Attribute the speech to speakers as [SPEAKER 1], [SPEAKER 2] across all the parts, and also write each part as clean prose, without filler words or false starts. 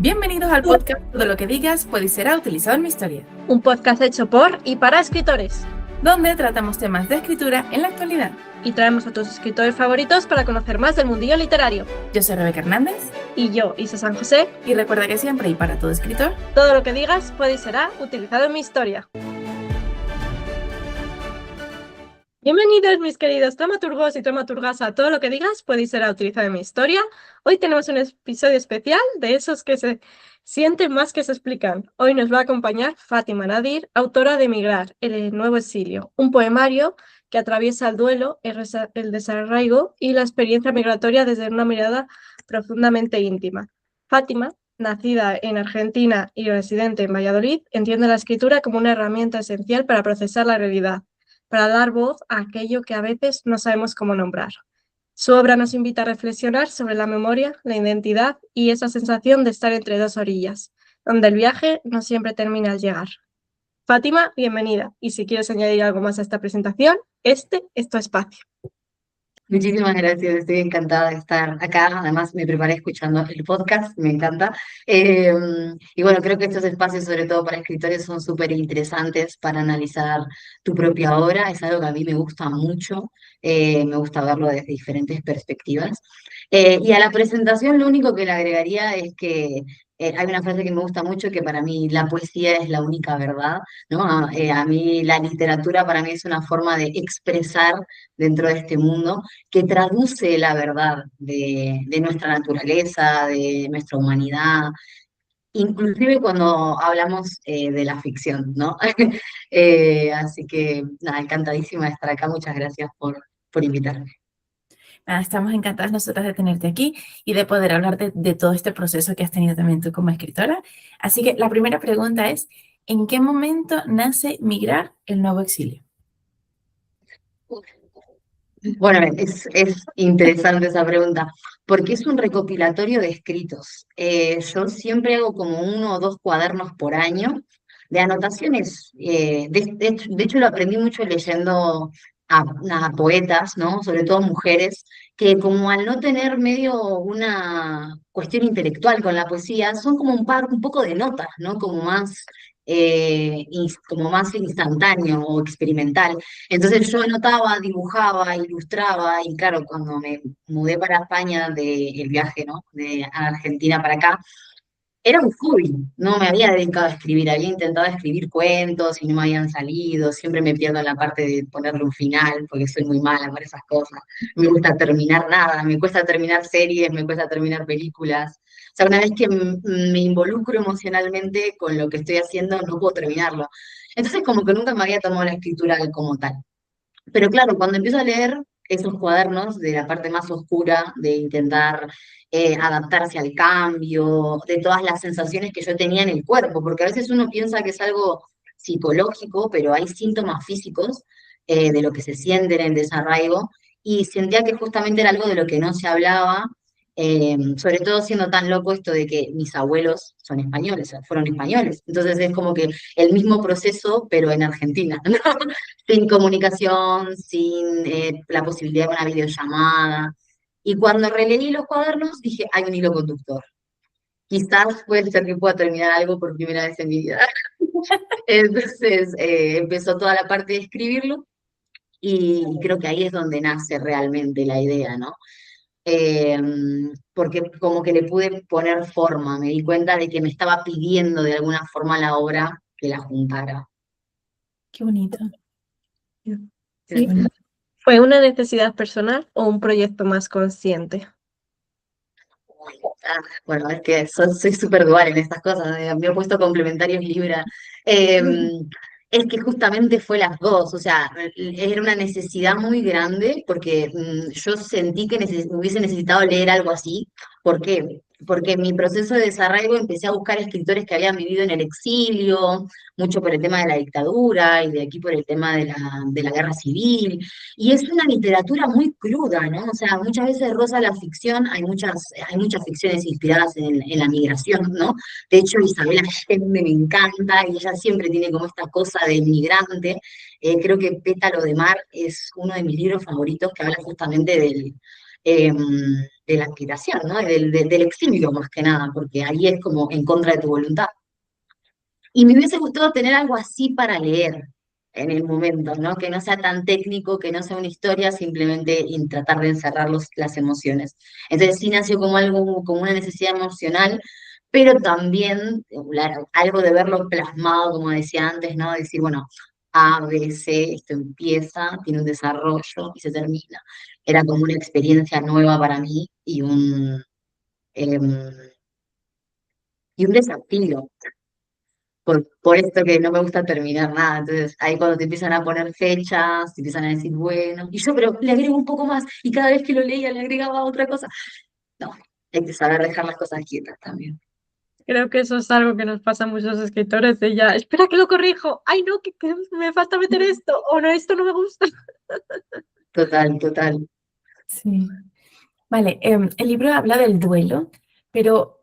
[SPEAKER 1] Bienvenidos al podcast Todo lo que digas puede y será utilizado en mi historia,
[SPEAKER 2] Un podcast hecho por y para escritores.
[SPEAKER 1] donde tratamos temas de escritura en la actualidad.
[SPEAKER 2] Y traemos a tus escritores favoritos para conocer más del mundillo literario.
[SPEAKER 1] Yo soy Rebeca Hernández
[SPEAKER 2] Y yo, Isa San José,
[SPEAKER 1] y recuerda que siempre y para todo escritor,
[SPEAKER 2] todo lo que digas puede y será utilizado en mi historia. Bienvenidos mis queridos dramaturgos y dramaturgas a Todo lo que digas puede y será utilizado en mi historia. Hoy tenemos un episodio especial de esos que se sienten más que se explican. Hoy nos va a acompañar Fátima Nadir, autora de Migrar, el nuevo exilio, un poemario que atraviesa el duelo, el desarraigo y la experiencia migratoria desde una mirada profundamente íntima. Fátima, nacida en Argentina y residente en Valladolid, entiende la escritura como una herramienta esencial para procesar la realidad, para dar voz a aquello que a veces no sabemos cómo nombrar. Su obra nos invita a reflexionar sobre la memoria, la identidad y esa sensación de estar entre dos orillas, donde el viaje no siempre termina al llegar. Fátima, bienvenida. Y si quieres añadir algo más a esta presentación, este es tu espacio.
[SPEAKER 3] Muchísimas gracias, estoy encantada de estar acá. Además, me preparé escuchando el podcast, me encanta. Y bueno, creo que estos espacios, sobre todo para escritores, son súper interesantes para analizar tu propia obra. Es algo que a mí me gusta mucho, me gusta verlo desde diferentes perspectivas. Y a la presentación, lo único que le agregaría es que hay una frase que me gusta mucho, que para mí la poesía es la única verdad, ¿no? A mí la literatura para mí es una forma de expresar dentro de este mundo que traduce la verdad de nuestra naturaleza, de nuestra humanidad, inclusive cuando hablamos de la ficción, ¿no? Así que, nada, encantadísima de estar acá. Muchas gracias por invitarme.
[SPEAKER 1] Nada, estamos encantadas nosotras de tenerte aquí y de poder hablar de todo este proceso que has tenido también tú como escritora. Así que la primera pregunta es, ¿en qué momento nace Migrar, el nuevo exilio?
[SPEAKER 3] Bueno, es interesante esa pregunta, porque es un recopilatorio de escritos. Yo siempre hago como 1 o 2 cuadernos por año de anotaciones. De hecho, lo aprendí mucho leyendo a poetas, ¿no? Sobre todo mujeres, que como al no tener medio una cuestión intelectual con la poesía, son como un poco de notas, ¿no? Como más instantáneo o experimental. Entonces yo anotaba, dibujaba, ilustraba, y claro, cuando me mudé para España del viaje, ¿no? De Argentina para acá, era un hobby, no me había dedicado a escribir, había intentado escribir cuentos y no me habían salido, siempre me pierdo en la parte de ponerle un final, porque soy muy mala para esas cosas, me gusta terminar nada, me cuesta terminar series, me cuesta terminar películas, o sea, una vez que me involucro emocionalmente con lo que estoy haciendo, no puedo terminarlo. Entonces como que nunca me había tomado la escritura como tal. Pero claro, cuando empiezo a leer esos cuadernos de la parte más oscura, de intentar adaptarse al cambio, de todas las sensaciones que yo tenía en el cuerpo, porque a veces uno piensa que es algo psicológico, pero hay síntomas físicos de lo que se siente en el desarraigo, y sentía que justamente era algo de lo que no se hablaba, sobre todo siendo tan loco esto de que mis abuelos son españoles, o sea, fueron españoles, entonces es como que el mismo proceso, pero en Argentina, ¿no? Sin comunicación, sin la posibilidad de una videollamada. Y cuando releí los cuadernos, dije, hay un hilo conductor. Quizás puede ser que pueda terminar algo por primera vez en mi vida. Entonces empezó toda la parte de escribirlo y creo que ahí es donde nace realmente la idea, ¿no? Eh, Porque como que le pude poner forma, me di cuenta de que me estaba pidiendo de alguna forma la obra que la juntara.
[SPEAKER 1] Qué bonito.
[SPEAKER 2] Sí. ¿Fue una necesidad personal o un proyecto más consciente?
[SPEAKER 3] Bueno, es que soy súper dual en estas cosas, me he puesto complementarios Libra. Eh, es que justamente fue las dos, o sea, era una necesidad muy grande porque yo sentí que hubiese necesitado leer algo así. ¿Por qué? Porque en mi proceso de desarraigo empecé a buscar escritores que habían vivido en el exilio, mucho por el tema de la dictadura y de aquí por el tema de la guerra civil. Y es una literatura muy cruda, ¿no? O sea, muchas veces roza la ficción, hay muchas ficciones inspiradas en la migración, ¿no? De hecho, Isabel Allende me encanta y ella siempre tiene como esta cosa del migrante. Creo que Pétalo de Mar es uno de mis libros favoritos que habla justamente eh, de la aspiración, ¿no? Del exilio más que nada, porque ahí es como en contra de tu voluntad. Y me hubiese gustado tener algo así para leer en el momento, ¿no? Que no sea tan técnico, que no sea una historia, simplemente tratar de encerrar las emociones. Entonces sí nació como algo, como una necesidad emocional, pero también algo de verlo plasmado, como decía antes, ¿no? Decir, bueno, A, B, C, esto empieza, tiene un desarrollo y se termina. Era como una experiencia nueva para mí em, y un desafío por esto que no me gusta terminar nada. Entonces, ahí cuando te empiezan a poner fechas, te empiezan a decir, bueno, y yo, pero le agrego un poco más, y cada vez que lo leía le agregaba otra cosa. No, hay que saber dejar las cosas quietas también.
[SPEAKER 2] Creo que eso es algo que nos pasa a muchos escritores de ya, espera que lo corrijo, ay no, que me falta meter esto, o no, esto no me gusta.
[SPEAKER 3] Total, total.
[SPEAKER 1] Sí. Vale, el libro habla del duelo, pero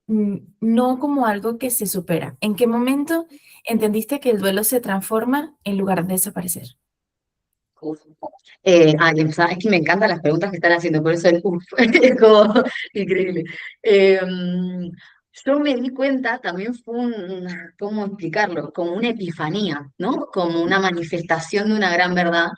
[SPEAKER 1] no como algo que se supera. ¿En qué momento entendiste que el duelo se transforma en lugar de desaparecer?
[SPEAKER 3] Uf. Es que me encantan las preguntas que están haciendo, por eso el uf, es como increíble. Yo me di cuenta, también fue ¿cómo explicarlo? Como una epifanía, ¿no? Como una manifestación de una gran verdad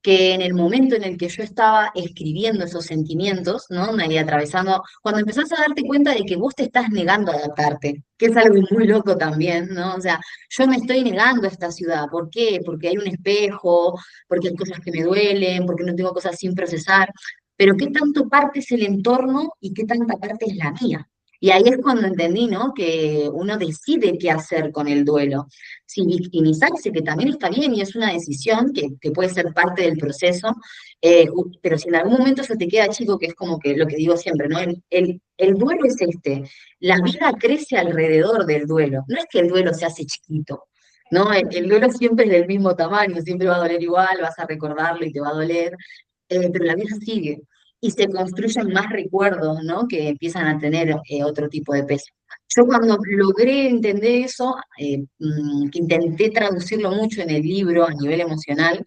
[SPEAKER 3] que en el momento en el que yo estaba escribiendo esos sentimientos, ¿no? Me atravesando, cuando empezás a darte cuenta de que vos te estás negando a adaptarte, que es algo muy loco también, ¿no? O sea, yo me estoy negando a esta ciudad, ¿por qué? Porque hay un espejo, porque hay cosas que me duelen, porque no tengo cosas sin procesar, pero qué tanto parte es el entorno y qué tanta parte es la mía. Y ahí es cuando entendí, ¿no? Que uno decide qué hacer con el duelo sin victimizarse, que también está bien y es una decisión que puede ser parte del proceso, pero si en algún momento se te queda chico, que es como que lo que digo siempre, ¿no? El duelo es este, la vida crece alrededor del duelo, no es que el duelo se hace chiquito, ¿no? El duelo siempre es del mismo tamaño, siempre va a doler igual, vas a recordarlo y te va a doler, pero la vida sigue. Y se construyen más recuerdos, ¿no? Que empiezan a tener otro tipo de peso. Yo cuando logré entender eso, que intenté traducirlo mucho en el libro a nivel emocional,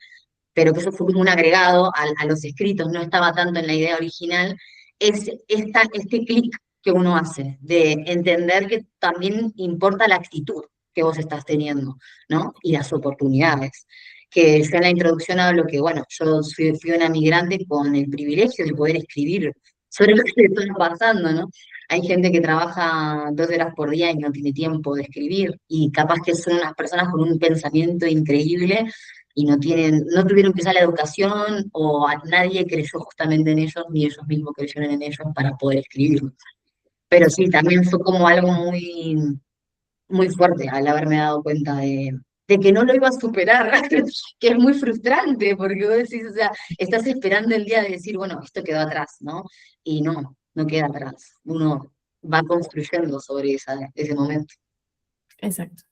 [SPEAKER 3] pero que eso fue como un agregado a los escritos, no estaba tanto en la idea original, es este clic que uno hace de entender que también importa la actitud que vos estás teniendo, ¿no? Y las oportunidades. Que yo en la introducción hablo que, bueno, yo fui una migrante con el privilegio de poder escribir sobre lo que le está pasando, ¿no? Hay gente que trabaja 12 horas por día y no tiene tiempo de escribir, y capaz que son unas personas con un pensamiento increíble y no tuvieron quizá la educación o nadie creyó justamente en ellos, ni ellos mismos creyeron en ellos para poder escribir. Pero sí, también fue como algo muy, muy fuerte al haberme dado cuenta de que no lo iba a superar, que es muy frustrante, porque vos decís, o sea, estás esperando el día de decir, bueno, esto quedó atrás, ¿no? Y no, no queda atrás. Uno va construyendo sobre ese momento.
[SPEAKER 1] Exacto.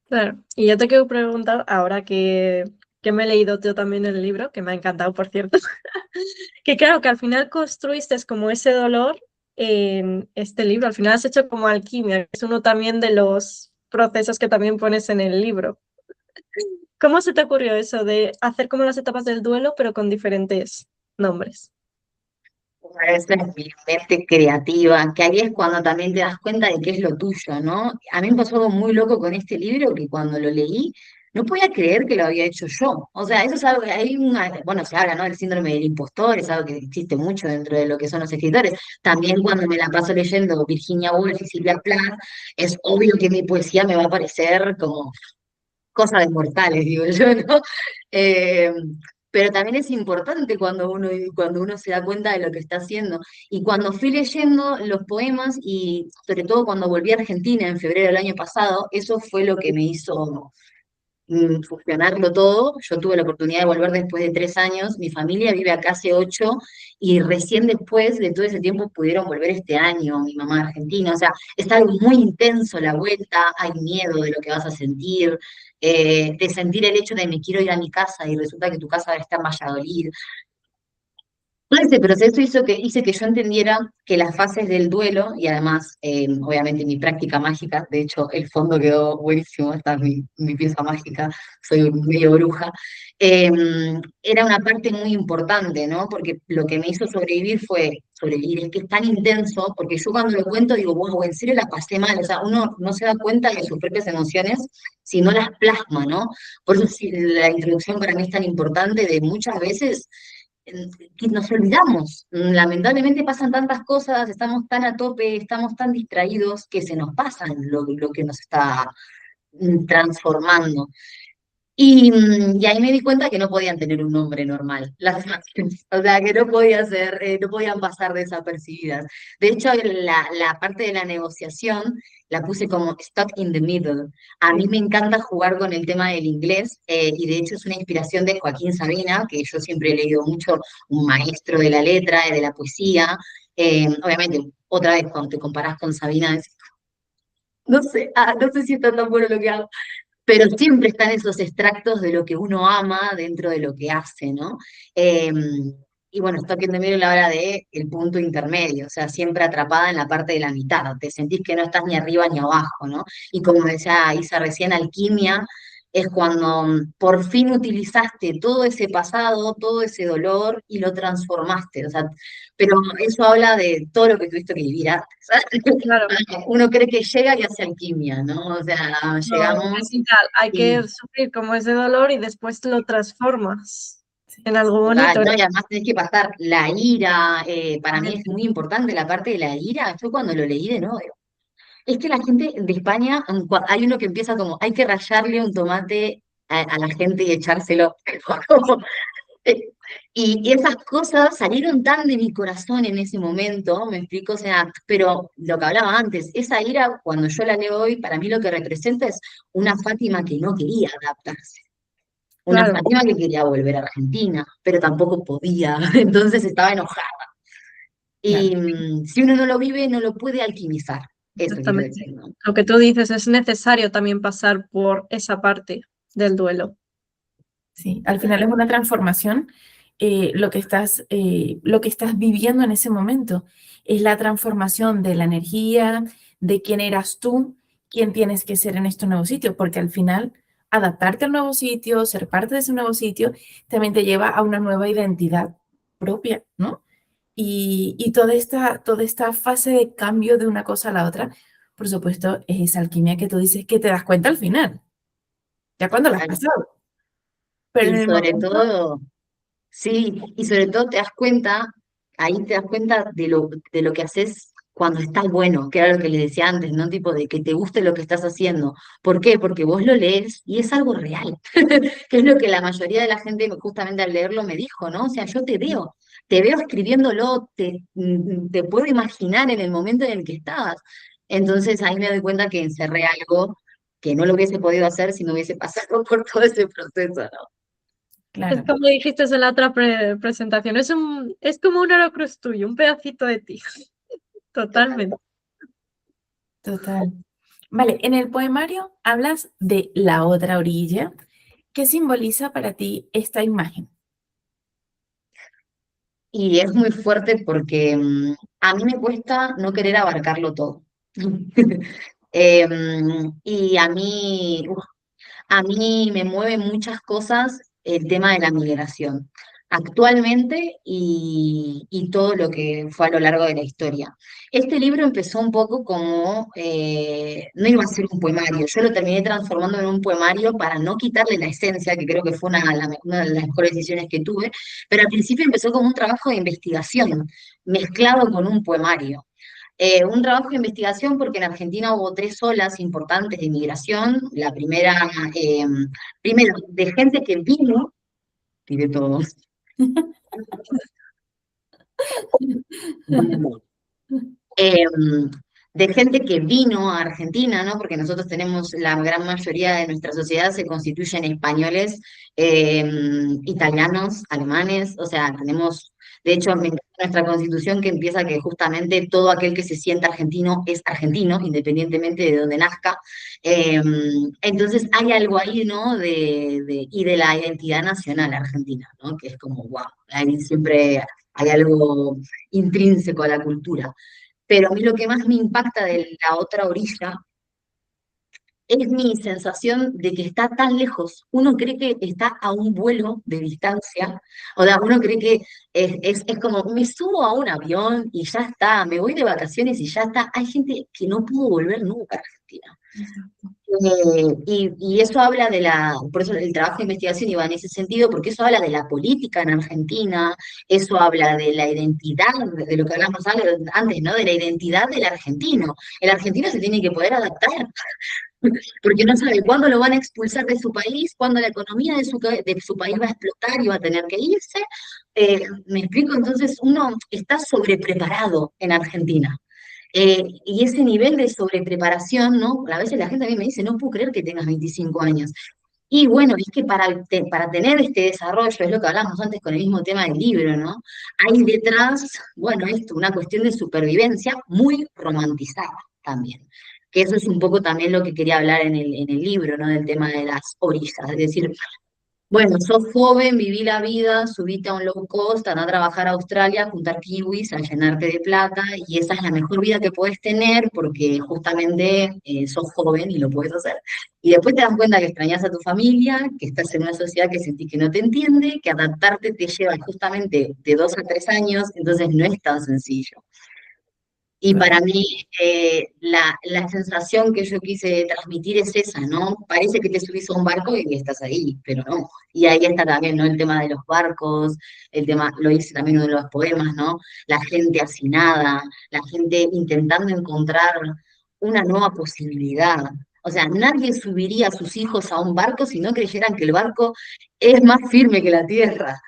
[SPEAKER 2] Claro, y yo te quiero preguntar, ahora que me he leído yo también el libro, que me ha encantado, por cierto, que claro, que al final construiste como ese dolor en este libro, al final has hecho como alquimia, que es uno también de los procesos que también pones en el libro. ¿Cómo se te ocurrió eso de hacer como las etapas del duelo, pero con diferentes nombres?
[SPEAKER 3] Esa es mi mente creativa, que ahí es cuando también te das cuenta de qué es lo tuyo, ¿no? A mí me pasó algo muy loco con este libro que cuando lo leí no podía creer que lo había hecho yo. O sea, eso es algo, bueno, se habla, ¿no? El síndrome del impostor, es algo que existe mucho dentro de lo que son los escritores. También cuando me la paso leyendo Virginia Woolf y Silvia Plath, es obvio que mi poesía me va a parecer como cosa de mortales, digo yo, ¿no? Eh, pero también es importante cuando uno se da cuenta de lo que está haciendo. Y cuando fui leyendo los poemas, y sobre todo cuando volví a Argentina en febrero del año pasado, eso fue lo que me hizo fusionarlo todo. Yo tuve la oportunidad de volver después de 3 años, mi familia vive acá hace 8, y recién después de todo ese tiempo pudieron volver este año, mi mamá argentina. O sea, es algo muy intenso la vuelta, hay miedo de lo que vas a sentir, de sentir el hecho de me quiero ir a mi casa y resulta que tu casa ahora está en Valladolid. Todo ese proceso hice que yo entendiera que las fases del duelo, y además, obviamente, mi práctica mágica, de hecho, el fondo quedó buenísimo, esta es mi pieza mágica, soy medio bruja, eh, era una parte muy importante, ¿no? Porque lo que me hizo sobrevivir fue sobrevivir, es que es tan intenso, porque yo cuando lo cuento digo, wow, en serio la pasé mal, o sea, uno no se da cuenta de sus propias emociones si no las plasma, ¿no? Por eso sí, la introducción para mí es tan importante de muchas veces que nos olvidamos. Lamentablemente pasan tantas cosas, estamos tan a tope, estamos tan distraídos que se nos pasa lo que nos está transformando. Y ahí me di cuenta que no podían tener un nombre normal, las imágenes. O sea, que no podía ser, no podían pasar desapercibidas. De hecho, la parte de la negociación la puse como stuck in the middle. A mí me encanta jugar con el tema del inglés, y de hecho es una inspiración de Joaquín Sabina, que yo siempre he leído mucho, un maestro de la letra y de la poesía. Obviamente, otra vez, cuando te comparás con Sabina, no sé, no sé si está tan bueno lo que hago, pero siempre están esos extractos de lo que uno ama dentro de lo que hace, ¿no? Eh, y bueno, esto que también la hora de el punto intermedio, o sea, siempre atrapada en la parte de la mitad, te sentís que no estás ni arriba ni abajo, ¿no? Y como decía Isa recién, alquimia es cuando por fin utilizaste todo ese pasado, todo ese dolor y lo transformaste, o sea, pero eso habla de todo lo que tuviste que vivir antes.
[SPEAKER 2] Claro,
[SPEAKER 3] Uno cree que llega y hace alquimia, ¿no? O sea,
[SPEAKER 2] no,
[SPEAKER 3] llegamos
[SPEAKER 2] necesita- hay que
[SPEAKER 3] y
[SPEAKER 2] sufrir como ese dolor y después lo transformas
[SPEAKER 1] Sí.
[SPEAKER 2] en algo
[SPEAKER 3] total,
[SPEAKER 2] bonito.
[SPEAKER 3] ¿no? Y además tenés que pasar la ira, para mí es
[SPEAKER 2] Exactamente.
[SPEAKER 3] muy importante la parte de la ira. Yo cuando lo leí de nuevo, es que la gente de España, hay uno que empieza como, hay que rallarle un tomate a la gente y echárselo. Eh, y esas cosas salieron tan de mi corazón en ese momento, me explico, o sea, pero lo que hablaba antes, esa ira, cuando yo la leo hoy, para mí lo que representa es una Fátima que no quería adaptarse, una
[SPEAKER 2] Claro,
[SPEAKER 3] Fátima que quería volver a Argentina, pero tampoco podía, entonces estaba enojada.
[SPEAKER 1] Claro,
[SPEAKER 3] Y si uno no lo vive, no lo puede alquimizar, eso quiero
[SPEAKER 2] exactamente.
[SPEAKER 3] decir, ¿no?
[SPEAKER 2] Lo que tú dices es necesario también pasar por esa parte del duelo.
[SPEAKER 1] sí. Al final es una transformación. Lo que estás viviendo en ese momento es la transformación de la energía, de quién eras tú, quién tienes que ser en este nuevo sitio, porque al final adaptarte al nuevo sitio, ser parte de ese nuevo sitio, también te lleva a una nueva identidad propia, ¿no? Y toda esta fase de cambio de una cosa a la otra, por supuesto, es esa alquimia que tú dices que te das cuenta al final, ya cuando la has
[SPEAKER 3] Claro.
[SPEAKER 1] pasado. Pero en
[SPEAKER 3] Y
[SPEAKER 1] el
[SPEAKER 3] sobre
[SPEAKER 1] momento,
[SPEAKER 3] todo, sí, y sobre todo te das cuenta, ahí te das cuenta de lo que haces cuando estás bueno, que era lo que les decía antes, ¿no? Tipo de que te guste lo que estás haciendo. ¿Por qué? Porque vos lo lees y es algo real, que es lo que la mayoría de la gente justamente al leerlo me dijo, ¿no? O sea, yo te veo escribiéndolo, te puedo imaginar en el momento en el que estabas. Entonces ahí me doy cuenta que encerré algo que no lo hubiese podido hacer si no hubiese pasado por todo ese proceso, ¿no?
[SPEAKER 2] Es
[SPEAKER 1] claro,
[SPEAKER 2] como dijiste en la otra presentación, es como un Horcrux tuyo, un pedacito de ti. Totalmente.
[SPEAKER 1] total. Vale, en el poemario hablas de la otra orilla. ¿Qué simboliza para ti esta imagen?
[SPEAKER 3] Y es muy fuerte porque a mí me cuesta no querer abarcarlo todo. Y a mí me mueven muchas cosas el tema de la migración, actualmente y todo lo que fue a lo largo de la historia. Este libro empezó un poco como, no iba a ser un poemario, yo lo terminé transformando en un poemario para no quitarle la esencia, que creo que fue una de las mejores decisiones que tuve, pero al principio empezó como un trabajo de investigación mezclado con un poemario. Un trabajo de investigación porque en Argentina hubo tres olas importantes de inmigración. La primera, eh, primero, de gente que vino, y de todos, eh, de gente que vino a Argentina, ¿no? Porque nosotros tenemos, la gran mayoría de nuestra sociedad se constituye en españoles, eh, italianos, alemanes, o sea, tenemos, de hecho, me encanta nuestra constitución que empieza que justamente todo aquel que se sienta argentino es argentino, independientemente de donde nazca. Eh, entonces hay algo ahí, ¿no? Y de la identidad nacional argentina, ¿no? Que es como, wow, ahí siempre hay algo intrínseco a la cultura. Pero a mí lo que más me impacta de la otra orilla es mi sensación de que está tan lejos. Uno cree que está a un vuelo de distancia, o sea, uno cree que es como, me subo a un avión y ya está, me voy de vacaciones y ya está. Hay gente que no pudo volver nunca a Argentina.
[SPEAKER 1] Exacto.
[SPEAKER 3] Y eso habla por eso el trabajo de investigación iba en ese sentido, porque eso habla de la política en Argentina, eso habla de la identidad, de lo que hablamos antes, ¿no? De la identidad del argentino. El argentino se tiene que poder adaptar, porque no sabe cuándo lo van a expulsar de su país, cuándo la economía de su país va a explotar y va a tener que irse. Me explico, entonces uno está sobrepreparado en Argentina. Y ese nivel de sobrepreparación, ¿no? A veces la gente a mí me dice, no puedo creer que tengas 25 años. Y bueno, es que para tener este desarrollo, es lo que hablamos antes con el mismo tema del libro, ¿no? Hay detrás, bueno, esto, una cuestión de supervivencia muy romantizada también. Que eso es un poco también lo que quería hablar en el libro, ¿no? Del tema de las orillas. Es decir, bueno, sos joven, viví la vida, subite a un low cost, anda a trabajar a Australia, a juntar kiwis, a llenarte de plata, y esa es la mejor vida que puedes tener porque justamente sos joven y lo puedes hacer. Y después te das cuenta que extrañas a tu familia, que estás en una sociedad que sentís que no te entiende, que adaptarte te lleva justamente de 2 a 3 años, entonces no es tan sencillo. Y para
[SPEAKER 1] Correcto.
[SPEAKER 3] mí, la sensación que yo quise transmitir es esa, ¿no? Parece que te subís a un barco y estás ahí, pero no. Y ahí está también, ¿no? El tema de los barcos, el tema, lo hice también uno de los poemas, ¿no? La gente hacinada, la gente intentando encontrar una nueva posibilidad. O sea, nadie subiría a sus hijos a un barco si no creyeran que el barco es más firme que la tierra.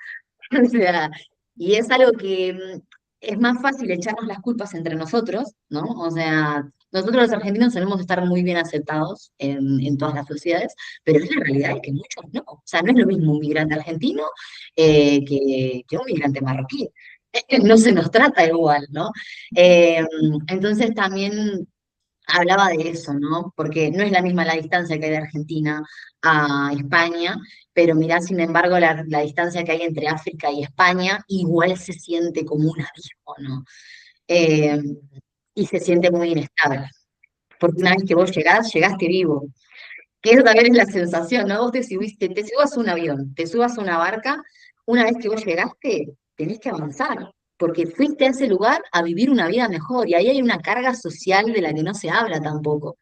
[SPEAKER 3] O sea, y es algo que es más fácil echarnos las culpas entre nosotros, ¿no? O sea, nosotros los argentinos solemos estar muy bien aceptados en todas las sociedades, pero es la realidad es que muchos no. O sea, no es lo mismo un migrante argentino que un migrante marroquí. No se nos trata igual, ¿no? Eh, entonces también hablaba de eso, ¿no? Porque no es la misma la distancia que hay de Argentina a España, pero mirá, sin embargo, la distancia que hay entre África y España igual se siente como un abismo, ¿no? Eh, y se siente muy inestable, porque una vez que vos llegás, llegaste vivo. Que eso también es la sensación, ¿no? Vos te subas a un avión, te subas a una barca, una vez que vos llegaste, tenés que avanzar, porque fuiste a ese lugar a vivir una vida mejor, y ahí hay una carga social de la que no se habla tampoco.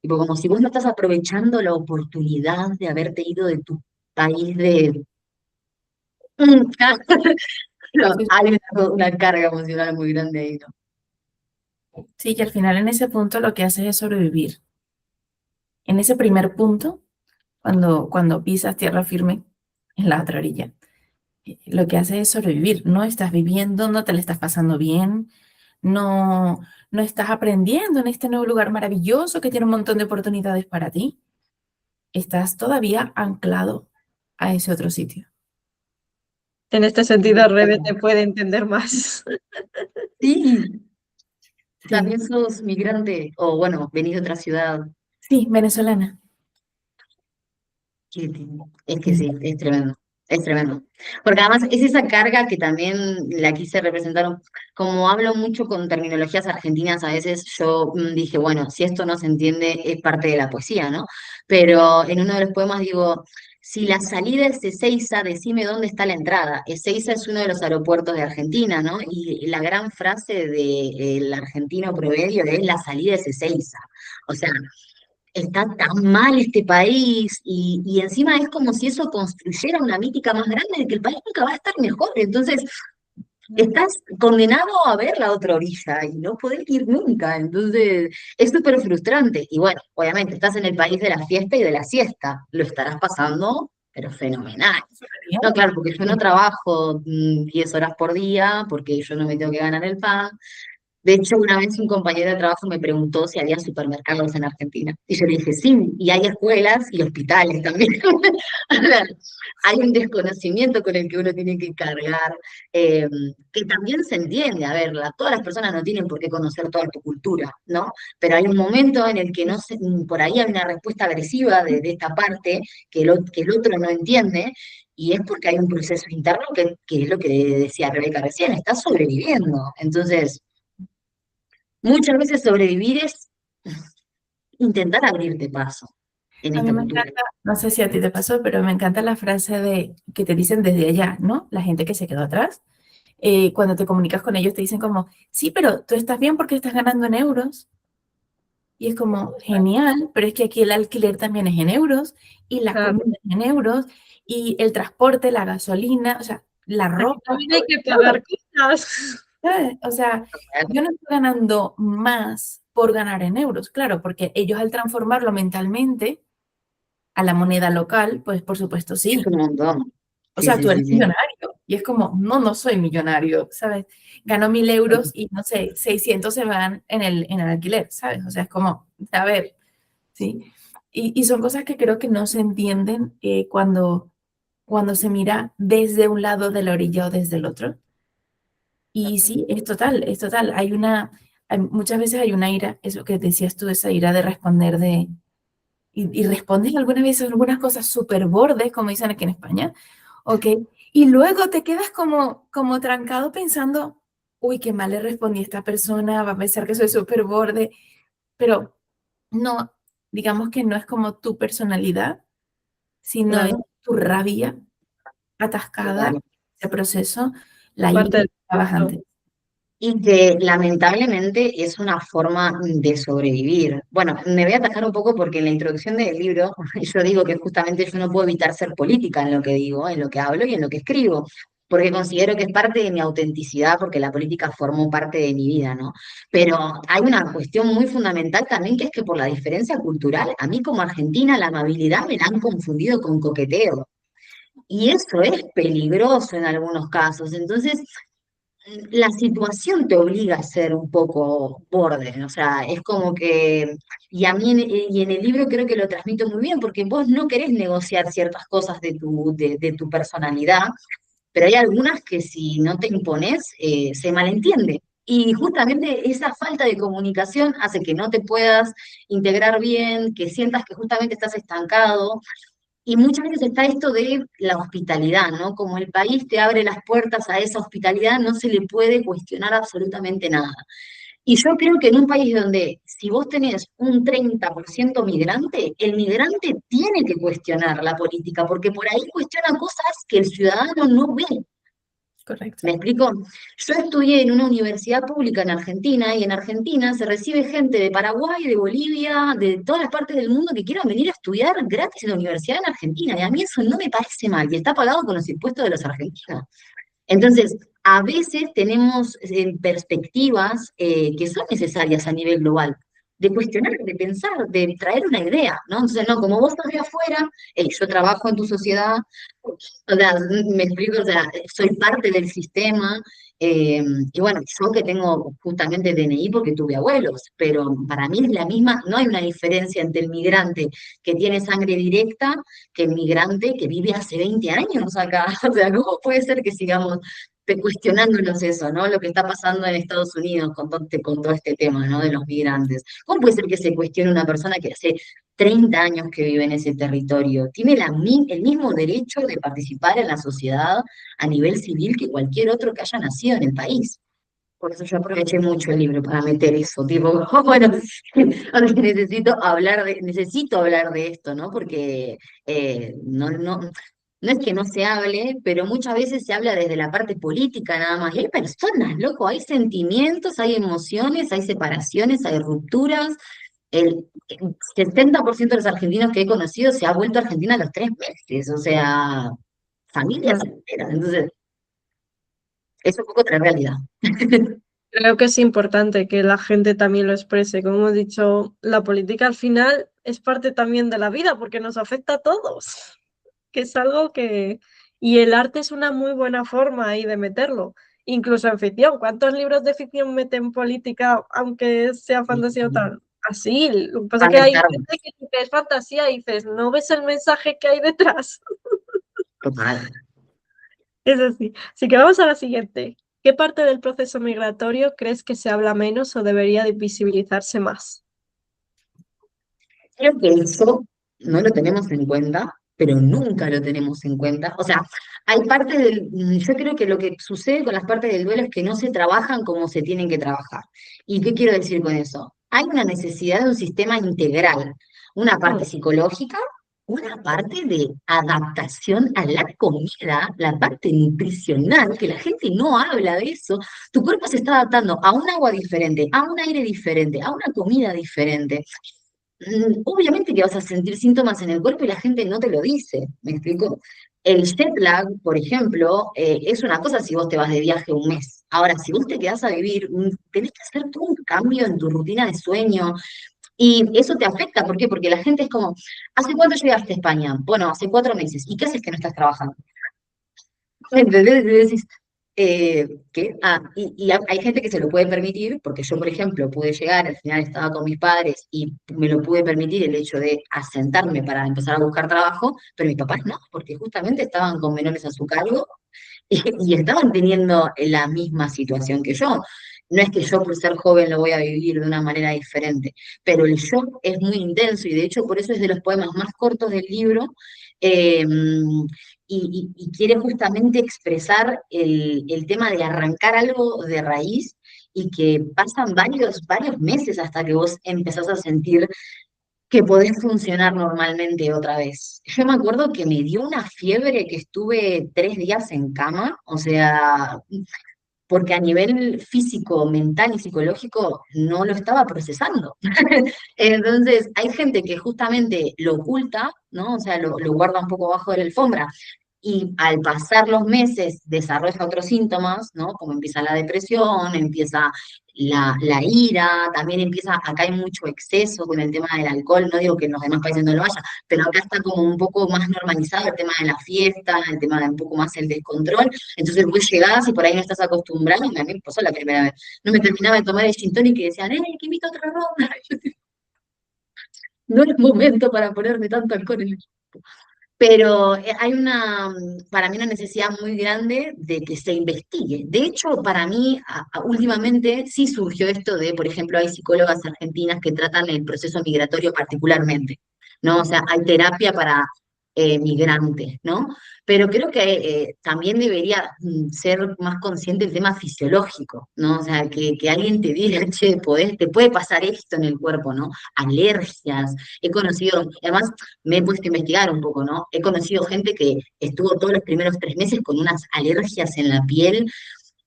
[SPEAKER 3] Tipo, como si vos no estás aprovechando la oportunidad de haberte ido de tu país de... No,
[SPEAKER 1] Sí,
[SPEAKER 3] hay una carga emocional muy grande ahí, ¿no?
[SPEAKER 1] sí, que al final en ese punto lo que haces es sobrevivir. En ese primer punto, cuando pisas tierra firme en la otra orilla, lo que haces es sobrevivir. No estás viviendo, no te la estás pasando bien, no, no estás aprendiendo en este nuevo lugar maravilloso que tiene un montón de oportunidades para ti. Estás todavía anclado a ese otro sitio.
[SPEAKER 2] En este sentido, Rebe te puede entender más.
[SPEAKER 3] Sí,
[SPEAKER 1] Sí,
[SPEAKER 3] también sos migrante, o bueno, venís de otra ciudad.
[SPEAKER 1] sí, venezolana.
[SPEAKER 3] Es que
[SPEAKER 1] Sí,
[SPEAKER 3] sí, es tremendo, es tremendo. Porque además es esa carga que también la quise representar, como hablo mucho con terminologías argentinas, a veces yo dije, bueno, si esto no se entiende es parte de la poesía, ¿no? Pero en uno de los poemas digo, si la salida es Ezeiza, decime dónde está la entrada. Ezeiza es uno de los aeropuertos de Argentina, ¿no? Y la gran frase del argentino promedio es la salida es Ezeiza. O sea, está tan mal este país y encima es como si eso construyera una mítica más grande de que el país nunca va a estar mejor. Entonces, estás condenado a ver la otra orilla y no poder ir nunca. Entonces, es súper frustrante. Y bueno, obviamente, estás en el país de la fiesta y de la siesta. Lo estarás pasando, pero fenomenal. No, claro, porque yo no
[SPEAKER 1] bien.
[SPEAKER 3] trabajo 10 horas por día, porque yo no me tengo que ganar el pan. De hecho, una vez un compañero de trabajo me preguntó si había supermercados en Argentina. Y yo le dije, sí, y hay escuelas y hospitales también. A ver, hay un desconocimiento con el que uno tiene que cargar, eh, que también se entiende. A ver, todas las personas no tienen por qué conocer toda tu cultura, ¿no? Pero hay un momento en el que no por ahí hay una respuesta agresiva de esta parte que el otro no entiende. y es porque hay un proceso interno que es lo que decía Rebeca recién, está sobreviviendo. Entonces, muchas veces sobrevivir es intentar abrirte paso en
[SPEAKER 1] A mí
[SPEAKER 3] esta
[SPEAKER 1] me
[SPEAKER 3] cultura.
[SPEAKER 1] encanta, no sé si a ti te pasó, pero me encanta la frase de que te dicen desde allá, ¿no? La gente que se quedó atrás. Cuando te comunicas con ellos te dicen como, sí, pero tú estás bien porque estás ganando en euros. Y es como, genial, pero es que aquí el alquiler también es en euros y la
[SPEAKER 2] Claro.
[SPEAKER 1] comida es en euros y el transporte, la gasolina, o sea, la
[SPEAKER 2] Aquí
[SPEAKER 1] ropa,
[SPEAKER 2] también
[SPEAKER 1] todo
[SPEAKER 2] hay que
[SPEAKER 1] es en euros,
[SPEAKER 2] pagar cosas.
[SPEAKER 1] ¿sabes? O sea, yo no estoy ganando más por ganar en euros, claro, porque ellos al transformarlo mentalmente a la moneda local, pues por supuesto
[SPEAKER 3] Es
[SPEAKER 1] sí.
[SPEAKER 3] un montón.
[SPEAKER 1] O
[SPEAKER 3] Sí,
[SPEAKER 1] sea,
[SPEAKER 3] sí,
[SPEAKER 1] tú eres
[SPEAKER 3] sí, sí.
[SPEAKER 1] millonario. Y es como, no, no soy millonario, ¿sabes? Gano 1.000 euros y no sé, 600 se van en el alquiler, ¿sabes? O sea, es como, a ver, ¿sí? Y son cosas que creo que no se entienden cuando se mira desde un lado de la orilla o desde el otro. Y sí, es total, es total. Muchas veces hay una ira, eso que decías tú, esa ira de responder y respondes algunas veces algunas cosas súper bordes, como dicen aquí en España, ¿ok? Y luego te quedas como trancado pensando, uy, qué mal le respondí a esta persona, va a pensar que soy súper borde, pero no, digamos que no es como tu personalidad, sino es
[SPEAKER 2] Claro,
[SPEAKER 1] tu rabia atascada,
[SPEAKER 3] Total.
[SPEAKER 1] ese proceso,
[SPEAKER 2] es
[SPEAKER 1] la ira
[SPEAKER 2] parte
[SPEAKER 1] que
[SPEAKER 2] del
[SPEAKER 1] estabas
[SPEAKER 2] proceso.
[SPEAKER 1] antes.
[SPEAKER 3] Y que lamentablemente es una forma de sobrevivir. Bueno, me voy a atajar un poco porque en la introducción del libro yo digo que justamente yo no puedo evitar ser política en lo que digo, en lo que hablo y en lo que escribo, porque considero que es parte de mi autenticidad, porque la política formó parte de mi vida, ¿no? Pero hay una cuestión muy fundamental también, que es que por la diferencia cultural, a mí como argentina la amabilidad me la han confundido con coqueteo. Y eso es peligroso en algunos casos. Entonces, la situación te obliga a ser un poco borde, o sea, es como que, y a mí y en el libro creo que lo transmito muy bien, porque vos no querés negociar ciertas cosas de tu personalidad, pero hay algunas que si no te impones, se malentiende. Y justamente esa falta de comunicación hace que no te puedas integrar bien, que sientas que justamente estás estancado, y muchas veces está esto de la hospitalidad, ¿no? Como el país te abre las puertas a esa hospitalidad, no se le puede cuestionar absolutamente nada. Y yo creo que en un país donde si vos tenés un 30% migrante, el migrante tiene que cuestionar la política, porque por ahí cuestiona cosas que el ciudadano no ve. ¿Me
[SPEAKER 1] Correcto.
[SPEAKER 3] explico? Yo estudié en una universidad pública en Argentina y en Argentina se recibe gente de Paraguay, de Bolivia, de todas las partes del mundo que quieran venir a estudiar gratis en la universidad en Argentina. Y a mí eso no me parece mal y está pagado con los impuestos de los argentinos. Entonces, a veces tenemos perspectivas que son necesarias a nivel global, de cuestionar, de pensar, de traer una idea, ¿no? Entonces, no, como vos estás de afuera, yo trabajo en tu sociedad, o sea, me explico, o sea, soy parte del sistema, y bueno, yo que tengo justamente DNI porque tuve abuelos, pero para mí es la misma, no hay una diferencia entre el migrante que tiene sangre directa que el migrante que vive hace 20 años acá. O sea, ¿cómo puede ser que sigamos cuestionándonos eso, ¿no? Lo que está pasando en Estados Unidos con todo este tema, ¿no? De los migrantes. ¿Cómo puede ser que se cuestione una persona que hace 30 años que vive en ese territorio? Tiene el mismo derecho de participar en la sociedad a nivel civil que cualquier otro que haya nacido en el país. Por eso yo aproveché mucho el libro para meter eso, tipo, bueno, ahora que necesito hablar de esto, ¿no? Porque no es que no se hable, pero muchas veces se habla desde la parte política nada más. Y hay personas, loco, hay sentimientos, hay emociones, hay separaciones, hay rupturas. El 70% de los argentinos que he conocido se ha vuelto a Argentina a los 3 meses, o sea, familias
[SPEAKER 2] Claro.
[SPEAKER 3] enteras. Entonces, es un poco otra realidad.
[SPEAKER 2] Creo que es importante que la gente también lo exprese. Como he dicho, la política al final es parte también de la vida porque nos afecta a todos, que es algo que... Y el arte es una muy buena forma ahí de meterlo, incluso en ficción. ¿Cuántos libros de ficción meten política, aunque sea fantasía o tal? Así, lo que pasa es
[SPEAKER 3] Van
[SPEAKER 2] que
[SPEAKER 3] a
[SPEAKER 2] hay
[SPEAKER 3] estar
[SPEAKER 2] gente que es fantasía y dices, no ves el mensaje que hay detrás.
[SPEAKER 3] total.
[SPEAKER 2] Es así. Así que vamos a la siguiente. ¿Qué parte del proceso migratorio crees que se habla menos o debería de visibilizarse más?
[SPEAKER 3] Creo que eso no lo tenemos en cuenta, pero nunca lo tenemos en cuenta. O sea, hay partes yo creo que lo que sucede con las partes del duelo es que no se trabajan como se tienen que trabajar. ¿Y qué quiero decir con eso? Hay una necesidad de un sistema integral, una parte
[SPEAKER 2] Mm.
[SPEAKER 3] psicológica, una parte de adaptación a la comida, la parte nutricional, que la gente no habla de eso. Tu cuerpo se está adaptando a un agua diferente, a un aire diferente, a una comida diferente. Obviamente que vas a sentir síntomas en el cuerpo y la gente no te lo dice, ¿me explico? El jet lag, por ejemplo, es una cosa si vos te vas de viaje un mes. Ahora, si vos te quedás a vivir, tenés que hacer todo un cambio en tu rutina de sueño y eso te afecta. ¿Por qué? Porque la gente es como, ¿hace cuánto llegaste a España? Bueno, hace 4 meses. ¿Y qué haces que no estás trabajando? ¿Entendés? Y decís, ¿qué? Hay gente que se lo puede permitir, porque yo, por ejemplo, pude llegar, al final estaba con mis padres y me lo pude permitir el hecho de asentarme para empezar a buscar trabajo, pero mis papás no, porque justamente estaban con menores a su cargo y estaban teniendo la misma situación que yo. No es que yo por ser joven lo voy a vivir de una manera diferente, pero el shock es muy intenso y de hecho por eso es de los poemas más cortos del libro. eh, y quiere justamente expresar el tema de arrancar algo de raíz y que pasan varios meses hasta que vos empezás a sentir que podés funcionar normalmente otra vez. Yo me acuerdo que me dio una fiebre que estuve 3 días en cama, o sea, porque a nivel físico, mental y psicológico no lo estaba procesando. Entonces, hay gente que justamente lo oculta, ¿no? O sea, lo guarda un poco bajo de la alfombra y al pasar los meses desarrolla otros síntomas, ¿no? Como empieza la depresión, empieza la ira, también empieza, acá hay mucho exceso con el tema del alcohol, no digo que en los demás países no lo haya, pero acá está como un poco más normalizado el tema de la fiesta, el tema de un poco más el descontrol, entonces vos llegás y por ahí no estás acostumbrado, y a mí me pasó la primera vez, no me terminaba de tomar el gin tonic y decían, que invito otra ronda! No es momento para ponerme tanto alcohol en el... Pero hay para mí una necesidad muy grande de que se investigue. De hecho, para mí, últimamente sí surgió esto de, por ejemplo, hay psicólogas argentinas que tratan el proceso migratorio particularmente, ¿no? O sea, hay terapia para migrantes, ¿no? Pero creo que también debería ser más consciente el tema fisiológico, ¿no? O sea, que alguien te diga, che, te puede pasar esto en el cuerpo, ¿no? Alergias. He conocido, además, me he puesto a investigar un poco, ¿no? He conocido gente que estuvo todos los primeros 3 meses con unas alergias en la piel,